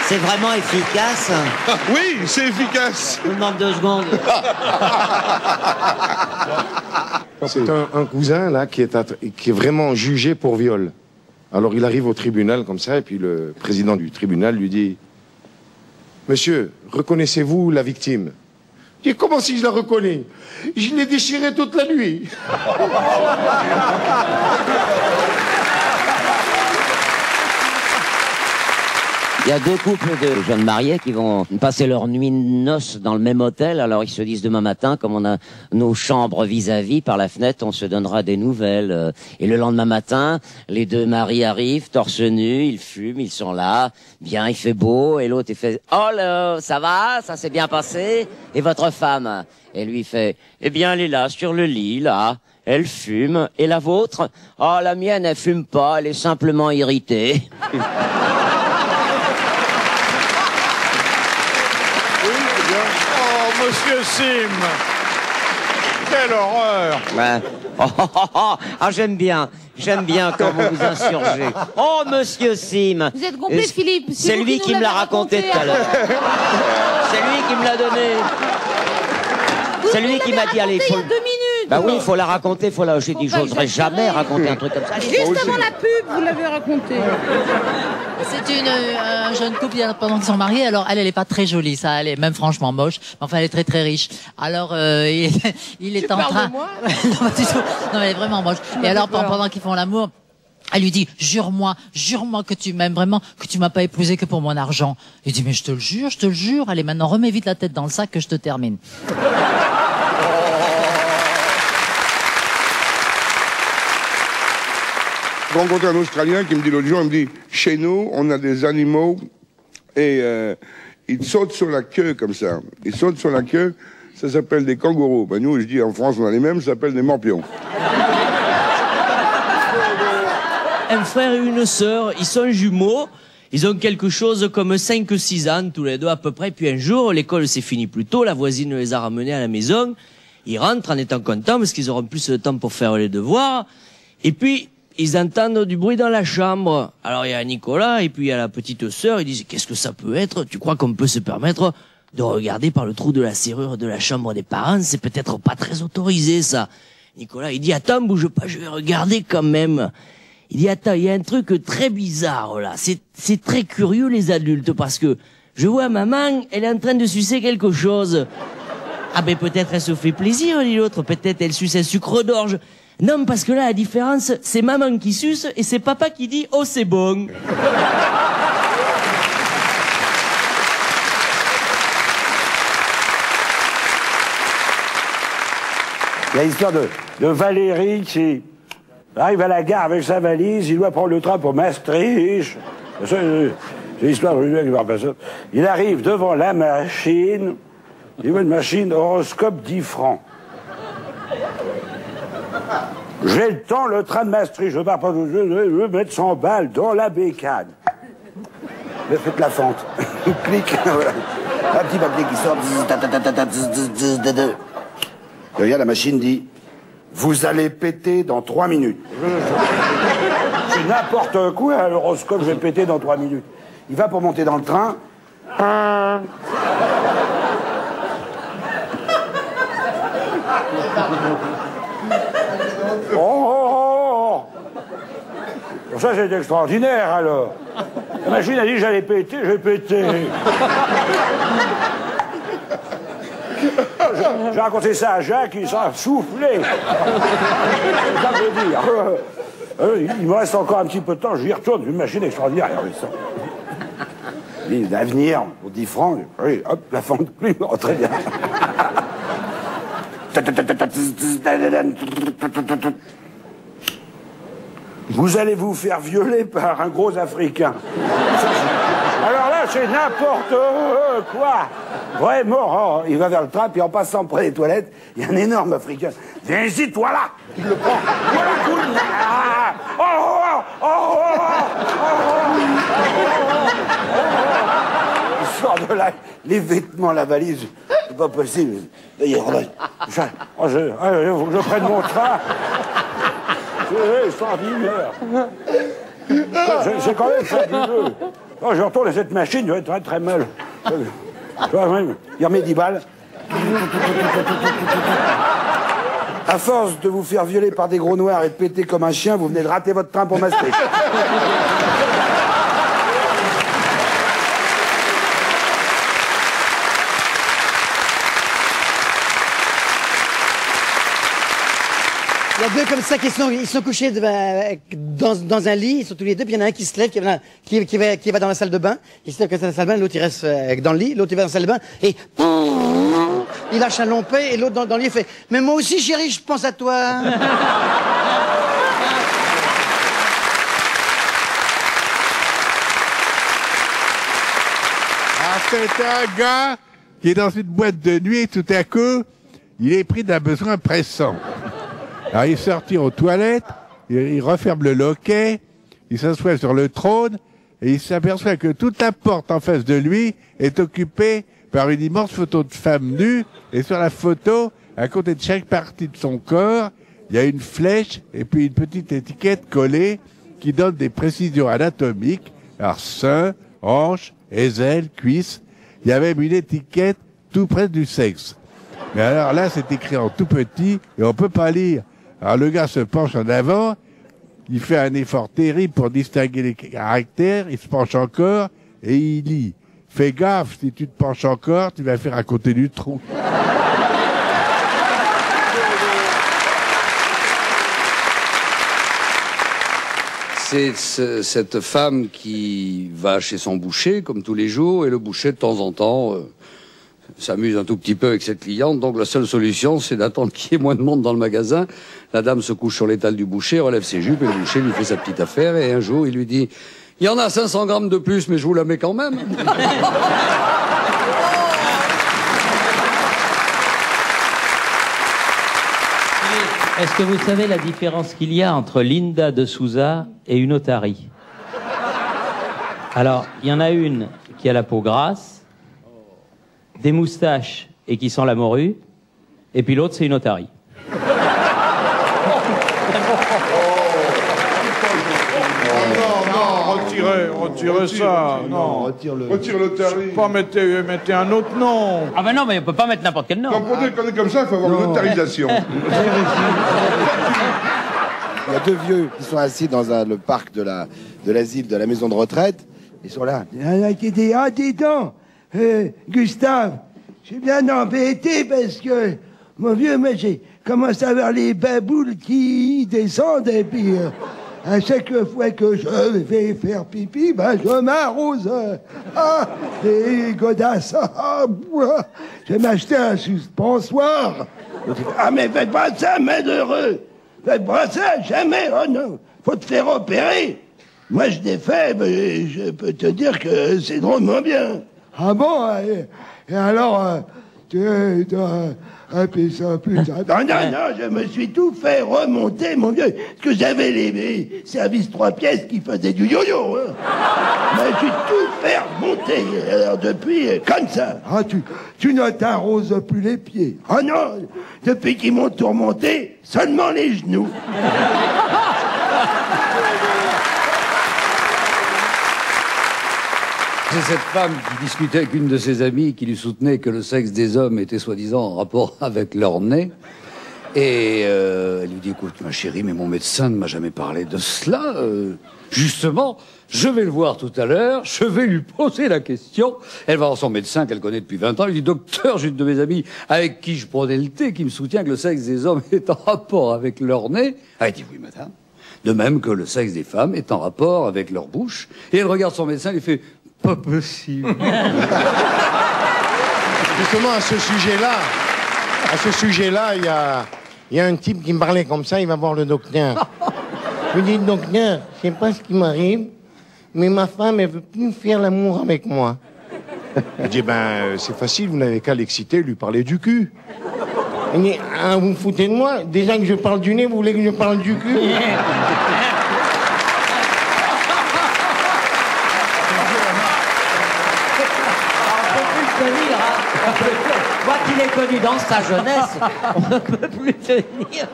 C'est vraiment efficace. Oui, c'est efficace. Je vous demande 2 secondes. C'est un cousin là qui est vraiment jugé pour viol. Alors il arrive au tribunal comme ça et puis le président du tribunal lui dit « Monsieur, reconnaissez-vous la victime ?» Il dit « Comment si je la reconnais? Je l'ai déchirée toute la nuit. » Il y a deux couples de jeunes mariés qui vont passer leur nuit de noces dans le même hôtel. Alors ils se disent demain matin, comme on a nos chambres vis-à-vis par la fenêtre, on se donnera des nouvelles. Et le lendemain matin, les deux maris arrivent, torse nu, ils fument, ils sont là. Bien, il fait beau. Et l'autre, il fait « Oh là, ça va? Ça s'est bien passé? Et votre femme ?» Et lui, il fait « Eh bien, elle est là, sur le lit, là. Elle fume. Et la vôtre? Oh, la mienne, elle fume pas. Elle est simplement irritée. » Oh, monsieur Sim, quelle horreur. Ouais. Oh, oh, oh, oh. Ah, j'aime bien quand vous vous insurgez. Oh, monsieur Sim. Vous êtes complet, Philippe. C'est vous lui qui me l'a raconté tout à l'heure. C'est lui qui me l'a donné. C'est lui qui m'a dit, allez, il faut... Il y a 2 minutes. Bah oui, il faut la raconter, faut la... J'ai dit, j'oserais jamais raconter un truc comme ça. Juste avant la pub, vous l'avez raconté. C'est un jeune couple pendant qu'ils sont mariés. Alors elle est pas très jolie, ça. Elle est même franchement moche. Mais enfin, elle est très très riche. Alors il est en train. De moi non, pas du tout. Non, elle est vraiment moche. Et alors pendant qu'ils font l'amour, elle lui dit, jure-moi que tu m'aimes vraiment, que tu m'as pas épousé que pour mon argent. Il dit, mais je te le jure. Allez, maintenant remets vite la tête dans le sac que je te termine. J'ai rencontré un Australien qui me dit l'autre jour, il me dit, chez nous, on a des animaux et ils sautent sur la queue comme ça. Ils sautent sur la queue, ça s'appelle des kangourous. Ben nous, je dis, en France, on a les mêmes, ça s'appelle des morpions. Un frère et une sœur, ils sont jumeaux. Ils ont quelque chose comme 5-6 ans, tous les deux à peu près. Puis un jour, l'école s'est finie plus tôt, la voisine les a ramenés à la maison. Ils rentrent en étant contents parce qu'ils auront plus de temps pour faire les devoirs. Et puis, ils entendent du bruit dans la chambre. Alors il y a Nicolas et puis il y a la petite sœur. Ils disent, qu'est-ce que ça peut être? Tu crois qu'on peut se permettre de regarder par le trou de la serrure de la chambre des parents? C'est peut-être pas très autorisé, ça. Nicolas, il dit, attends, bouge pas, je vais regarder quand même. Il dit, attends, il y a un truc très bizarre, là. C'est très curieux, les adultes, parce que je vois maman, elle est en train de sucer quelque chose. Ah ben, peut-être elle se fait plaisir, dit l'autre. Peut-être elle suce un sucre d'orge. Non, parce que là, la différence, c'est maman qui suce et c'est papa qui dit, oh, c'est bon. Il y a l'histoire de Valérie qui arrive à la gare avec sa valise, il doit prendre le train pour Maastricht. C'est l'histoire de il arrive devant la machine, il voit une machine horoscope 10 francs. J'ai le temps, le train de Maastricht, je pars pas, je veux mettre 100 balles dans la bécane. Faites la fente. Clic, voilà. Un petit papier qui sort. Et regarde, la machine dit, vous allez péter dans 3 minutes. C'est n'importe quoi, l'horoscope, je vais péter dans 3 minutes. Il va pour monter dans le train. Oh, ça, c'est extraordinaire, alors. La machine a dit, j'allais péter, j'ai pété. J'ai raconté ça à Jacques, il s'en a soufflé. C'est ça que je veux dire. Il me reste encore un petit peu de temps, je y retourne, une machine extraordinaire. Regardez ça. L'avenir, pour 10 francs, oui, hop, la fente plume, oh, très bien. Vous allez vous faire violer par un gros Africain. Alors là, c'est n'importe quoi. Vraiment, oh, il va vers le train, puis en passant près des toilettes, il y a un énorme Africain. Viens ici, toi là. Il le prend. Voilà, cool. Oh, oh, oh, oh, il sort de là, les vêtements, la valise. C'est pas possible. Je prenne mon train. C'est extraordinaire. C'est quand même fabuleux. Oh, je retourne à cette machine, je vais être très mal. Il remet 10 balles. À force de vous faire violer par des gros noirs et de péter comme un chien, vous venez de rater votre train pour Maastricht. Il y a deux comme ça qui sont couchés dans un lit, ils sont tous les deux, puis il y en a un qui se lève, qui va dans la salle de bain, il se lève dans la salle de bain, l'autre il reste dans le lit, l'autre il va dans la salle de bain, et il lâche un long paix, et l'autre dans le lit il fait « Mais moi aussi chérie, je pense à toi !» C'est un gars qui est dans une boîte de nuit et tout à coup, il est pris d'un besoin pressant. Alors il sort aux toilettes, il referme le loquet, il s'assoit sur le trône et il s'aperçoit que toute la porte en face de lui est occupée par une immense photo de femme nue et sur la photo, à côté de chaque partie de son corps, il y a une flèche et puis une petite étiquette collée qui donne des précisions anatomiques, alors seins, hanches, aisselles, cuisses. Il y a même une étiquette tout près du sexe. Mais alors là, c'est écrit en tout petit et on peut pas lire. Alors le gars se penche en avant, il fait un effort terrible pour distinguer les caractères, il se penche encore et il lit. Fais gaffe, si tu te penches encore, tu vas faire à côté du trou. C'est cette femme qui va chez son boucher, comme tous les jours, et le boucher, de temps en temps, s'amuse un tout petit peu avec cette cliente. Donc la seule solution, c'est d'attendre qu'il y ait moins de monde dans le magasin. La dame se couche sur l'étal du boucher, relève ses jupes, et le boucher lui fait sa petite affaire. Et un jour, il lui dit « Il y en a 500 grammes de plus, mais je vous la mets quand même. » Est-ce que vous savez la différence qu'il y a entre Linda de Souza et une otarie? Alors, il y en a une qui a la peau grasse, des moustaches et qui sent la morue, et puis l'autre, c'est une otarie. Retirez ça, non. Retire l'otarie. Pas mettez un autre nom. Ah ben non, mais on peut pas mettre n'importe quel nom. Non, pour dire qu'on est comme ça, il faut avoir une otarisation. Il y a deux vieux qui sont assis dans le parc de l'asile, de la maison de retraite. Ils sont là. Il y en a qui dit, ah, dis donc, Gustave, je suis bien embêté parce que, mon vieux, moi, j'ai commencé à voir les baboules qui descendent et puis, à chaque fois que je vais faire pipi, ben, je m'arrose. Des godasses. Je vais m'acheter un suspensoire. Ah, mais faites pas ça, malheureux. Faites pas ça, jamais. Oh non, faut te faire opérer. Moi, je l'ai fait, mais je peux te dire que c'est drôlement bien. Ah bon? Et alors, puis ça, putain. Non, je me suis tout fait remonter, mon vieux. Parce que j'avais les services 3 pièces qui faisaient du yo-yo, hein. Mais je suis tout fait remonter. Alors depuis, comme ça. Ah, tu ne t'arroses plus les pieds. Ah non, depuis qu'ils m'ont tout remonté, seulement les genoux. C'est cette femme qui discutait avec une de ses amies qui lui soutenait que le sexe des hommes était soi-disant en rapport avec leur nez. Et elle lui dit, écoute, ma chérie, mais mon médecin ne m'a jamais parlé de cela. Justement, je vais le voir tout à l'heure, je vais lui poser la question. Elle va voir son médecin qu'elle connaît depuis 20 ans. Elle lui dit, docteur, j'ai une de mes amies avec qui je prenais le thé qui me soutient que le sexe des hommes est en rapport avec leur nez. Elle dit, oui, madame. De même que le sexe des femmes est en rapport avec leur bouche. Et elle regarde son médecin et lui fait, pas possible. Justement, à ce sujet-là, il y a un type qui me parlait comme ça, il va voir le docteur. Je lui dis, docteur, je sais pas ce qui m'arrive, mais ma femme, elle veut plus faire l'amour avec moi. Il dit, c'est facile, vous n'avez qu'à l'exciter, lui parler du cul. Il dit, ah, vous me foutez de moi? Déjà que je parle du nez, vous voulez que je parle du cul? Moi qui l'ai connu dans sa jeunesse, on ne peut plus tenir.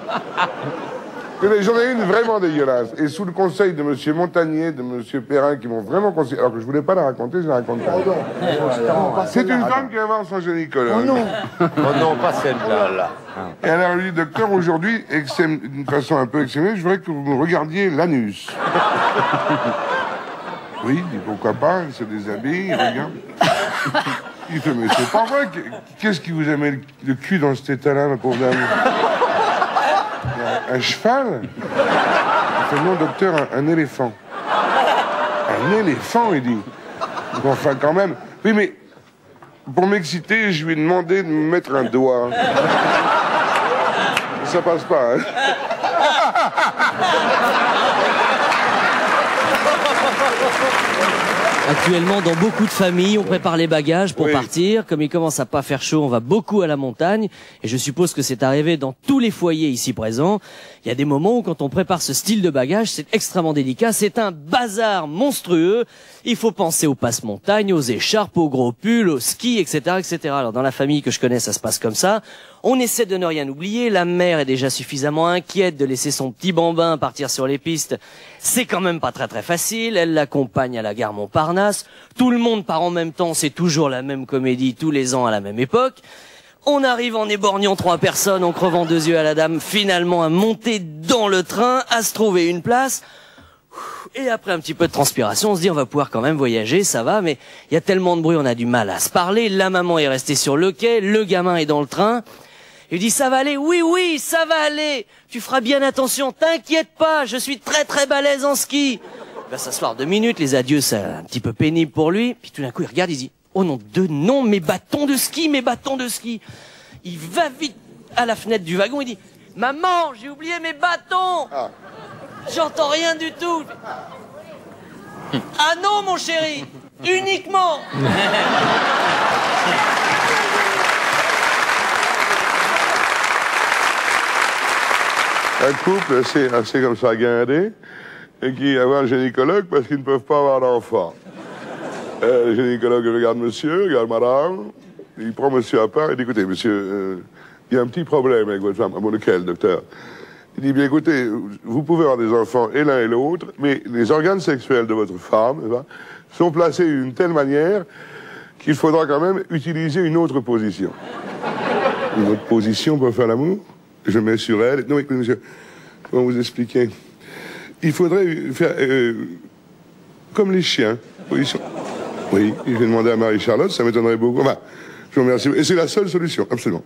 Mais j'en ai une vraiment dégueulasse. Et sous le conseil de M. Montagnier, de M. Perrin, qui m'ont vraiment conseillé, alors que je voulais pas la raconter, je la raconte pas. C'est une femme qui va voir son gynécologue. Oh non. Oh non, pas celle-là. Là. Et elle a dit, docteur, aujourd'hui, d'une façon un peu exceptionnelle, je voudrais que vous me regardiez l'anus. Oui, il dit, pourquoi pas, il se déshabille, il regarde. Il fait, mais c'est pas vrai, qu'est-ce qui vous a mis le cul dans cet état-là, ma pauvre dame? Un cheval? Il fait non, docteur, un éléphant. Un éléphant, il dit. Enfin, quand même. Oui, mais pour m'exciter, je lui ai demandé de me mettre un doigt. Ça passe pas, hein. Actuellement, dans beaucoup de familles, on prépare les bagages pour partir. Comme il commence à pas faire chaud, on va beaucoup à la montagne. Et je suppose que c'est arrivé dans tous les foyers ici présents. Il y a des moments où, quand on prépare ce style de bagage, c'est extrêmement délicat. C'est un bazar monstrueux. Il faut penser aux passe-montagne, aux écharpes, aux gros pulls, aux skis, etc., etc. Alors, dans la famille que je connais, ça se passe comme ça. On essaie de ne rien oublier. La mère est déjà suffisamment inquiète de laisser son petit bambin partir sur les pistes. C'est quand même pas très facile. Elle l'accompagne à la gare Montparnasse. Tout le monde part en même temps. C'est toujours la même comédie tous les ans à la même époque. On arrive en éborgnant 3 personnes, en crevant 2 yeux à la dame, finalement à monter dans le train, à se trouver une place. Et après un petit peu de transpiration, on se dit on va pouvoir quand même voyager, ça va, mais il y a tellement de bruit, on a du mal à se parler. La maman est restée sur le quai, le gamin est dans le train. Il dit ça va aller, oui, ça va aller. Tu feras bien attention, t'inquiète pas, je suis très balèze en ski. Il va s'asseoir 2 minutes, les adieux, c'est un petit peu pénible pour lui. Puis tout d'un coup, il regarde, il dit oh non, non, mes bâtons de ski. Il va vite à la fenêtre du wagon, il dit maman, j'ai oublié mes bâtons. J'entends rien du tout. Ah non, mon chéri, uniquement. Un couple assez comme ça guindé, et qui va voir le gynécologue parce qu'ils ne peuvent pas avoir d'enfant. Le gynécologue regarde monsieur, regarde madame, il prend monsieur à part et dit écoutez, monsieur, il y a un petit problème avec votre femme. Ah bon, lequel, docteur? Il dit bien écoutez, vous pouvez avoir des enfants et l'un et l'autre, mais les organes sexuels de votre femme sont placés d'une telle manière qu'il faudra quand même utiliser une autre position. Une autre position pour faire l'amour? Je mets sur elle. Non, écoutez, monsieur, comment vous expliquer? Il faudrait faire comme les chiens. Position. Oui, je vais demander à Marie-Charlotte, ça m'étonnerait beaucoup. Enfin, je vous remercie. Et c'est la seule solution, absolument.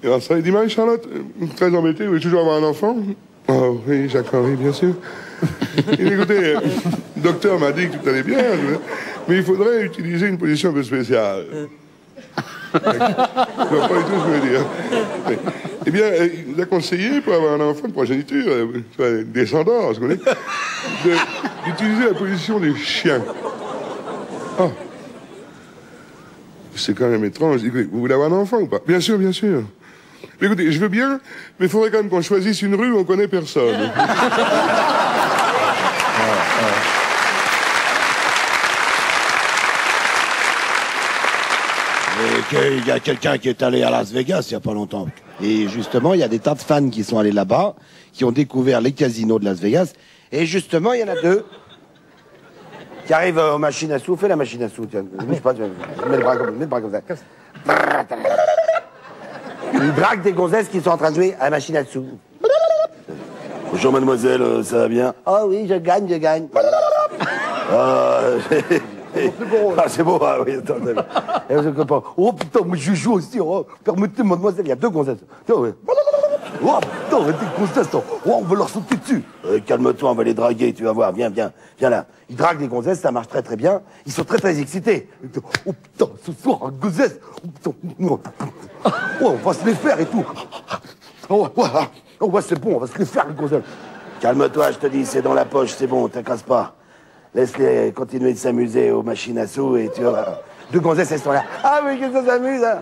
Et alors ça, il dit Marie-Charlote, très embêtée, vous voulez toujours avoir un enfant? Oh oui, Jacques-Henri, bien sûr. Il dit, écoutez, le docteur m'a dit que tout allait bien, mais il faudrait utiliser une position un peu spéciale. Je ne vois pas du tout ce que je veux dire. Eh bien, il nous a conseillé, pour avoir un enfant de progéniture, descendant, d'utiliser la position des chiens. Oh. C'est quand même étrange. Écoutez, vous voulez avoir un enfant ou pas? Bien sûr, bien sûr. Mais écoutez, je veux bien, mais il faudrait quand même qu'on choisisse une rue où on connaît personne. Il y a quelqu'un qui est allé à Las Vegas il n'y a pas longtemps. Et justement, il y a des tas de fans qui sont allés là-bas, qui ont découvert les casinos de Las Vegas. Et justement, il y en a 2 qui arrivent aux machines à sous. Fais la machine à sous, tiens. Bouge pas, mets le bras comme ça. Ils draguent des gonzesses qui sont en train de jouer à la machine à sous. Bonjour mademoiselle, ça va bien? Oh oui, je gagne. C'est beau, ah oui, attends. Oh putain, moi je joue aussi. Oh, permettez, mademoiselle, il y a 2 gonzesses. Oh putain, des gonzesses. Oh, on va leur sauter dessus. Calme-toi, on va les draguer, tu vas voir. Viens là. Ils draguent des gonzesses, ça marche très bien. Ils sont très excités. Oh putain, ce soir, un gonzesse. Oh putain. Oh, on va se les faire et tout. Oh ouais, c'est bon, on va se les faire, les gonzesses. Calme-toi, je te dis, c'est dans la poche, c'est bon, t'inquiète pas. Laisse-les continuer de s'amuser aux machines à sous et tu vois. 2 gonzesses, elles sont là. Ah, mais que ça s'amuse, hein.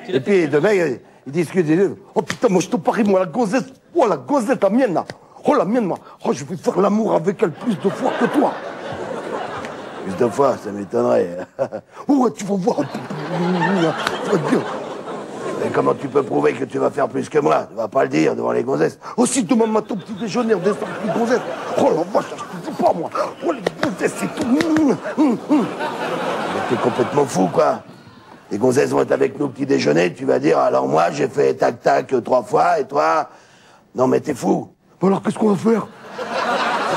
Et puis, demain, ils discutent. Ils disent, oh putain, moi je te parie, moi, la gonzesse, la mienne, là. Oh, la mienne, moi. Oh, je vais faire l'amour avec elle plus de fois que toi. Plus de fois, ça m'étonnerait. Oh, tu vas voir. Tu vas te dire. Et comment tu peux prouver que tu vas faire plus que moi? Tu vas pas le dire devant les gonzesses. Aussi, demain matin, petit déjeuner, on descend avec les gonzesses. Oh la vache, je te dis pas, moi. Oh, les gonzesses, c'est tout. T'es complètement fou, quoi. Les gonzesses vont être avec nous au petit déjeuner, tu vas dire, alors moi, j'ai fait tac-tac 3 fois, et toi? Non, mais t'es fou. Alors, qu'est-ce qu'on va faire?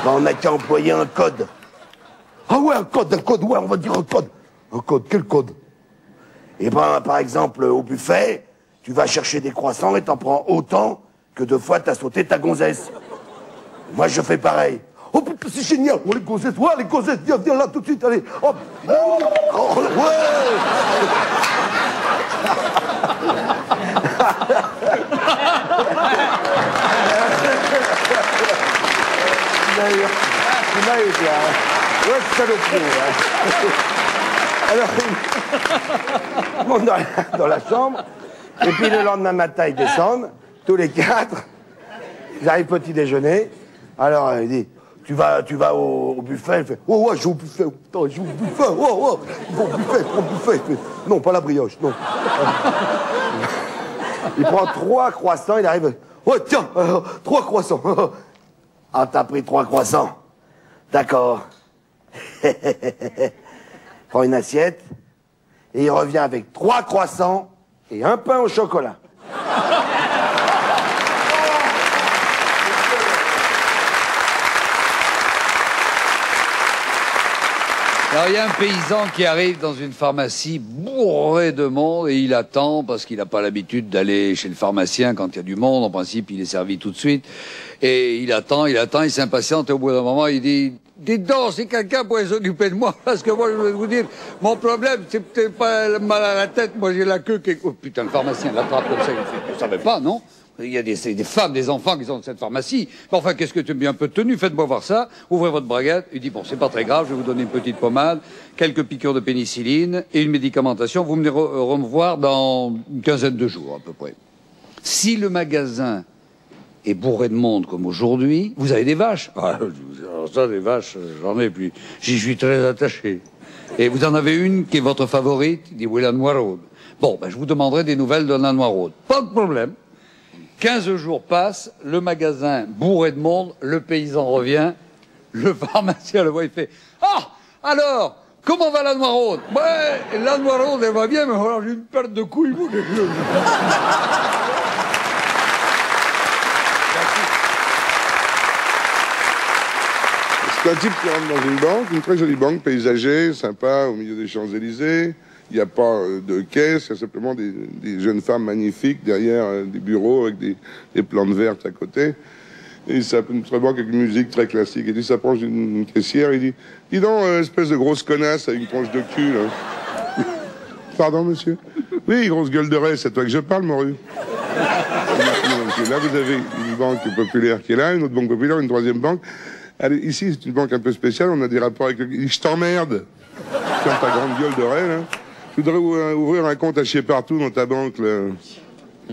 Ben, on n'a qu'à employer un code. Ah ouais, un code, ouais, on va dire un code. Un code, quel code? Eh ben, par exemple, au buffet, tu vas chercher des croissants et t'en prends autant que 2 fois t'as sauté ta gonzesse. Moi, je fais pareil. Oh, c'est génial. Oh, les gonzesses, ouais, les gonzesses, viens là tout de suite, allez. Oh, oh ouais. Alors, ils montent dans la chambre, et puis le lendemain matin, ils descendent, tous les 4. Ils arrivent petit déjeuner. Alors, il dit, tu vas au buffet. Il fait, oh, ouais, je vais au buffet. Putain, je vais au buffet. Oh, oh, il va au buffet, prends le buffet. Il fait, non, pas la brioche, non. Il prend 3 croissants, il arrive. Oh, tiens, 3 croissants. Ah, t'as pris 3 croissants. D'accord. Prend une assiette, et il revient avec 3 croissants et un pain au chocolat. Alors, il y a un paysan qui arrive dans une pharmacie bourré de monde et il attend parce qu'il n'a pas l'habitude d'aller chez le pharmacien quand il y a du monde. En principe, il est servi tout de suite. Et il attend, il s'impatiente et au bout d'un moment, il dit « Dites donc, si quelqu'un pouvait s'occuper de moi, parce que moi, je vais vous dire, mon problème, c'est peut-être pas le mal à la tête, moi j'ai la queue qui est... » Oh putain, le pharmacien l'attrape comme ça, il fait « Vous savez pas, non ? Il y a des femmes, des enfants qui sont dans cette pharmacie. Mais enfin, qu'est-ce que tu es bien un peu tenu? Faites-moi voir ça. Ouvrez votre braguette. Il dit, bon, c'est pas très grave, je vais vous donner une petite pommade, quelques piqûres de pénicilline et une médicamentation. Vous venez me voir dans une quinzaine de jours, à peu près. Si le magasin est bourré de monde comme aujourd'hui, vous avez des vaches. Ah, alors ça, des vaches, j'en ai, puis j'y suis très attaché. Et vous en avez une qui est votre favorite? Il dit, oui, la Noiraude. Bon, ben, je vous demanderai des nouvelles de la Noiraude. Pas de problème. 15 jours passent, le magasin bourré de monde, le paysan revient, le pharmacien le voit, il fait « Ah, alors, comment va la Noiraude ?»« Ouais, la Noiraude, elle va bien, mais alors j'ai une perte de couilles, vous, quelque chose. » C'est un type qui rentre dans une banque, une très jolie banque, paysagée, sympa, au milieu des Champs-Élysées. Il n'y a pas de caisse, il y a simplement des jeunes femmes magnifiques derrière des bureaux avec des plantes vertes à côté. Et ça peut une banque avec une musique très classique. Et il s'approche d'une caissière, il dit « Dis donc, espèce de grosse connasse avec une tronche de cul, là. » Pardon, monsieur? Oui, grosse gueule de raie, c'est à toi que je parle, morue. Là, vous avez une banque populaire qui est là, une autre banque populaire, une troisième banque. Allez, ici, c'est une banque un peu spéciale, on a des rapports avec le... Je t'emmerde. Comme ta grande gueule de raie, là. Je voudrais ouvrir un compte à chier partout dans ta banque, là.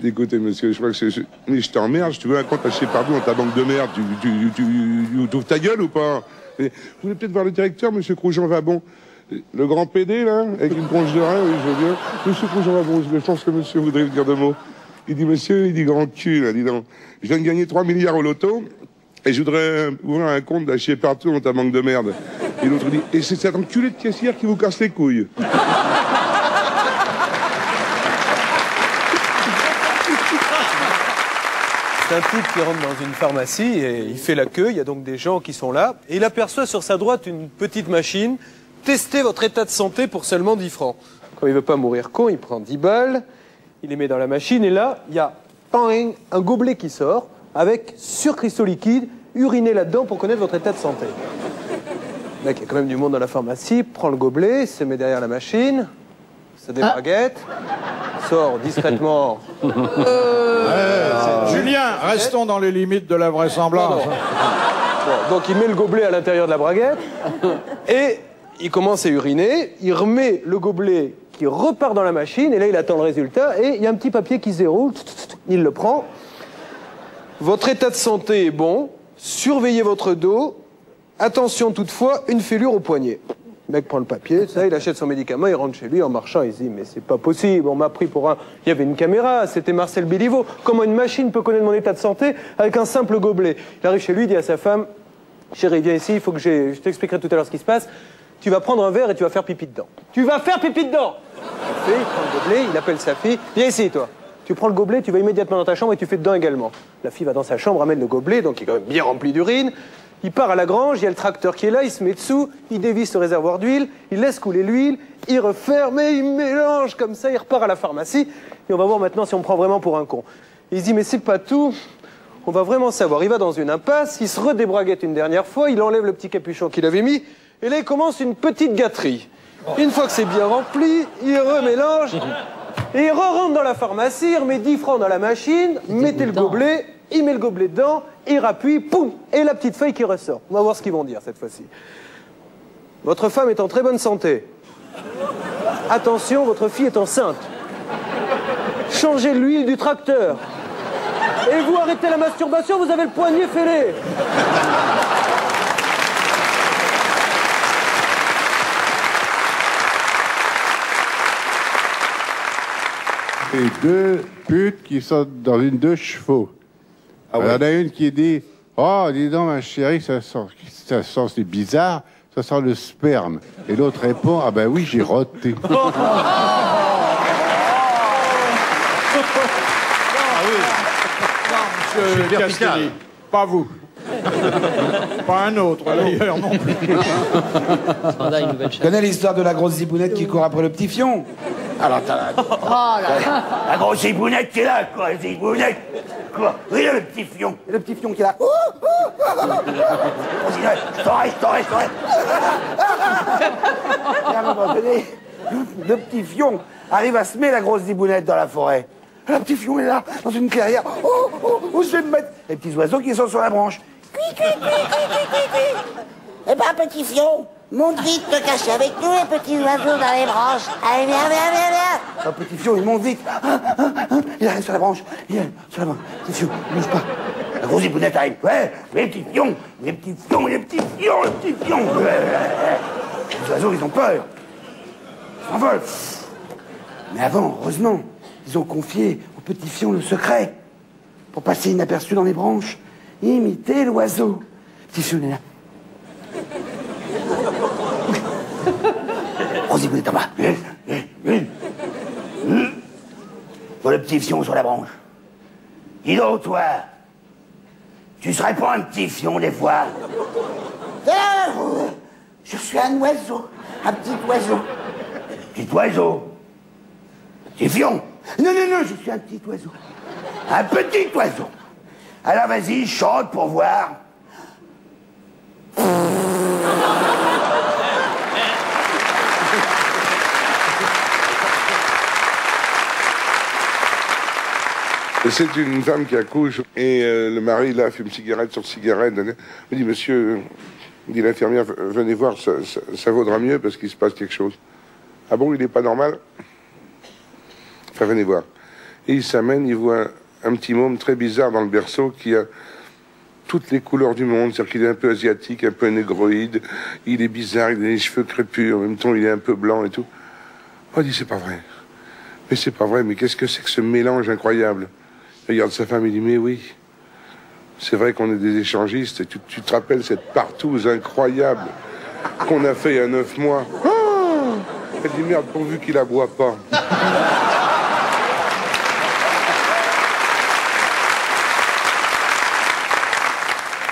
Écoutez, monsieur, je crois que c'est... Mais je t'emmerde, tu veux un compte à chier partout dans ta banque de merde, tu ouvres ta gueule ou pas? Vous voulez peut-être voir le directeur, monsieur Croujon-Vabon? Le grand PD, là, avec une tronche de rein, oui, je veux bien. Monsieur Croujon-Vabon, je pense que monsieur voudrait dire 2 mots. Il dit, monsieur, il dit grand cul, là, dis donc. Je viens de gagner 3 milliards au loto, et je voudrais ouvrir un compte à chier partout dans ta banque de merde. Et l'autre dit, et c'est cet enculé de caissière qui vous casse les couilles. C'est un type qui rentre dans une pharmacie et il fait la queue, il y a donc des gens qui sont là, et il aperçoit sur sa droite une petite machine. Testez votre état de santé pour seulement 10 francs. Quand il veut pas mourir con, il prend 10 balles, il les met dans la machine, et là, il y a un gobelet qui sort, avec sur cristaux liquides, urinez là-dedans pour connaître votre état de santé. Le mec, il y a quand même du monde dans la pharmacie, prend le gobelet, se met derrière la machine, se débraguette, sort discrètement. Julien, restons dans les limites de la vraisemblance. Bon, donc il met le gobelet à l'intérieur de la braguette, et il commence à uriner, il remet le gobelet qui repart dans la machine, et là il attend le résultat, et il y a un petit papier qui se déroule, il le prend. Votre état de santé est bon, surveillez votre dos, attention toutefois, une fêlure au poignet. Le mec prend le papier, ça, il achète son médicament, il rentre chez lui en marchant, il se dit mais c'est pas possible, on m'a pris pour un... Il y avait une caméra, c'était Marcel Béliveau. Comment une machine peut connaître mon état de santé avec un simple gobelet? Il arrive chez lui, il dit à sa femme, chérie, viens ici, il faut que je t'expliquerai tout à l'heure ce qui se passe. Tu vas prendre un verre et tu vas faire pipi dedans. Tu vas faire pipi dedans! Il prend le gobelet, il appelle sa fille, viens ici toi. Tu prends le gobelet, tu vas immédiatement dans ta chambre et tu fais dedans également. La fille va dans sa chambre, amène le gobelet, donc il est quand même bien rempli d'urine. Il part à la grange, il y a le tracteur qui est là, il se met dessous, il dévisse le réservoir d'huile, il laisse couler l'huile, il referme et il mélange comme ça, il repart à la pharmacie. Et on va voir maintenant si on me prend vraiment pour un con. Il se dit, mais c'est pas tout, on va vraiment savoir. Il va dans une impasse, il se redébraguette une dernière fois, il enlève le petit capuchon qu'il avait mis, et là il commence une petite gâterie. Une fois que c'est bien rempli, il remélange, et il re-rentre dans la pharmacie, il remet 10 francs dans la machine, mettez le gobelet, il met le gobelet dedans, il rappuie, poum, et la petite feuille qui ressort. On va voir ce qu'ils vont dire cette fois-ci. Votre femme est en très bonne santé. Attention, votre fille est enceinte. Changez l'huile du tracteur. Et vous arrêtez la masturbation, vous avez le poignet fêlé. Et deux putes qui sont dans une de chevaux. Ah ouais. Il y en a une qui dit, oh, dis donc, ma chérie, ça sent c'est bizarre, ça sent le sperme. Et l'autre répond, ah ben oui, j'ai roté. Monsieur Castelli, pas vous. Pas un autre, d'ailleurs, non plus. Tu connais l'histoire de la grosse zibounette qui court après le petit fion? Alors, t'as la grosse zibounette qui est là, quoi, la zibounette. Quoi? Oui, le petit fion. Et le petit fion qui est là. Je t'arrête. Et à un moment donné, le petit fion arrive à semer la grosse zibounette dans la forêt. Le petit fion est là, dans une clairière. Où je vais me mettre? Les petits oiseaux qui sont sur la branche. Eh ben, petit fion, monte vite te cacher avec nous, les petits oiseaux dans les branches. Allez, viens. Le petit fion, il monte vite. Il arrive sur la branche. Il arrive sur la branche. Petit fion, ne bouge pas. La grosse zibounette arrive. Ouais, les petits fions. Les petits fions. Les oiseaux, ils ont peur. Ils s'envolent. Mais avant, heureusement, ils ont confié au petit fion le secret. Pour passer inaperçu dans les branches, imiter l'oiseau. Petit fion est là. Rosy-Bounette en bas. Voilà le petit fion sur la branche. Dis donc, toi, tu serais pas un petit fion des fois? Je suis un oiseau, un petit oiseau. Petit oiseau? Petit fion? Non, je suis un petit oiseau. Un petit oiseau. Alors vas-y, chante pour voir. C'est une femme qui accouche et le mari là fume cigarette sur cigarette. Il me dit, monsieur, dit l'infirmière, venez voir, ça vaudra mieux parce qu'il se passe quelque chose. Ah bon, il n'est pas normal? Enfin, venez voir. Et il s'amène, il voit un petit môme très bizarre dans le berceau qui a toutes les couleurs du monde. C'est-à-dire qu'il est un peu asiatique, un peu négroïde, il est bizarre, il a les cheveux crépus, en même temps il est un peu blanc et tout. Oh, il dit, c'est pas vrai. Mais c'est pas vrai, mais qu'est-ce que c'est que ce mélange incroyable? Il regarde sa femme, il dit, mais oui, c'est vrai qu'on est des échangistes, et tu te rappelles cette partouze incroyable qu'on a fait il y a 9 mois. Oh, elle dit, merde, pourvu qu'il la boit pas.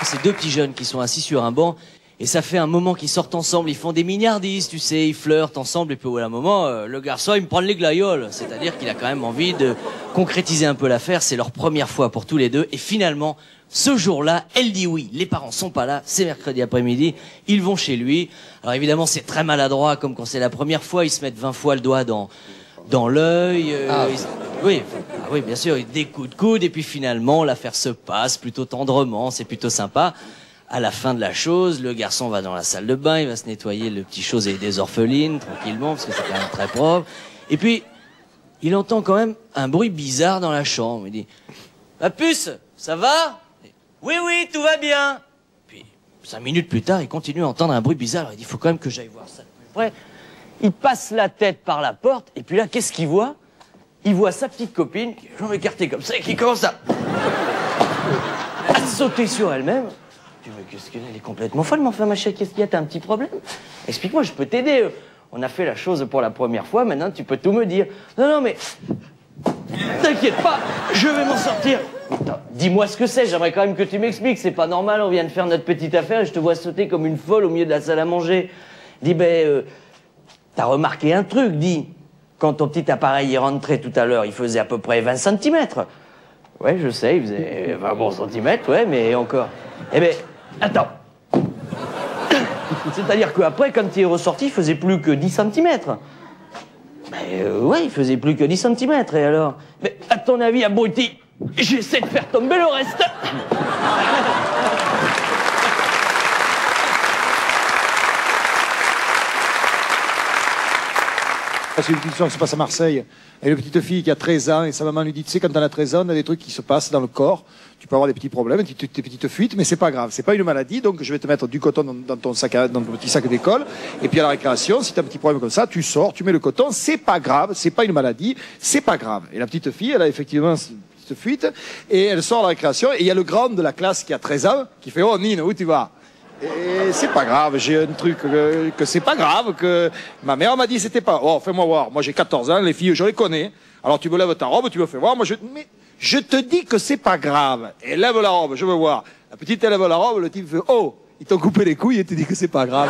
C'est deux petits jeunes qui sont assis sur un banc, et ça fait un moment qu'ils sortent ensemble, ils font des mignardises, tu sais, ils flirtent ensemble, et puis au bout d'un moment, le garçon, il me prend les glaïoles. C'est-à-dire qu'il a quand même envie de concrétiser un peu l'affaire, c'est leur première fois pour tous les deux, et finalement, ce jour-là, elle dit oui. Les parents sont pas là, c'est mercredi après-midi, ils vont chez lui. Alors évidemment, c'est très maladroit, comme quand c'est la première fois, ils se mettent 20 fois le doigt dans l'œil. Oui, bien sûr, des coups de coude, et puis finalement, l'affaire se passe plutôt tendrement, c'est plutôt sympa. À la fin de la chose, le garçon va dans la salle de bain, il va se nettoyer le petit chose et des orphelines, tranquillement, parce que c'est quand même très propre. Et puis, il entend quand même un bruit bizarre dans la chambre. Il dit, ma puce, ça va? Oui, tout va bien. Puis, 5 minutes plus tard, il continue à entendre un bruit bizarre. Alors, il dit, il faut quand même que j'aille voir ça de plus près. Il passe la tête par la porte, et puis là, qu'est-ce qu'il voit? Il voit sa petite copine, qui est jambes écartées comme ça, et qui commence à sauter sur elle-même. Tu veux qu'est-ce qu'elle est complètement folle, mais enfin, ma chérie, qu'est-ce qu'il y a? T'as un petit problème? Explique-moi, je peux t'aider. On a fait la chose pour la première fois, maintenant tu peux tout me dire. Non, mais... T'inquiète pas, je vais m'en sortir. Attends, dis-moi ce que c'est, j'aimerais quand même que tu m'expliques. C'est pas normal, on vient de faire notre petite affaire et je te vois sauter comme une folle au milieu de la salle à manger. Dis, t'as remarqué un truc, dis. Quand ton petit appareil est rentré tout à l'heure, il faisait à peu près 20 cm. Ouais, je sais, il faisait 20 bons centimètres, ouais, mais encore. Eh ben, attends. C'est-à-dire qu'après, quand il est ressorti, il faisait plus que 10 cm. Ouais, il faisait plus que 10 cm, et alors? Mais à ton avis, abruti, j'essaie de faire tomber le reste. C'est une petite histoire qui se passe à Marseille. Et une petite fille qui a 13 ans, et sa maman lui dit, tu sais, quand t'en as 13 ans, il y a des trucs qui se passent dans le corps. Tu peux avoir des petits problèmes, des petites fuites, mais c'est pas grave. C'est pas une maladie, donc je vais te mettre du coton dans ton petit sac d'école. Et puis à la récréation, si t'as un petit problème comme ça, tu sors, tu mets le coton, c'est pas grave, c'est pas une maladie, c'est pas grave. Et la petite fille, elle a effectivement cette petite fuite, et elle sort à la récréation, et il y a le grand de la classe qui a 13 ans, qui fait, oh Nino, où tu vas? Et c'est pas grave, j'ai un truc que c'est pas grave, que ma mère m'a dit c'était pas. Oh, fais-moi voir, moi j'ai 14 ans, les filles je les connais. Alors tu me lèves ta robe, tu me fais voir, mais je te dis que c'est pas grave. Et lève la robe, je veux voir. La petite elle lève la robe, le type fait oh, ils t'ont coupé les couilles et tu dis que c'est pas grave.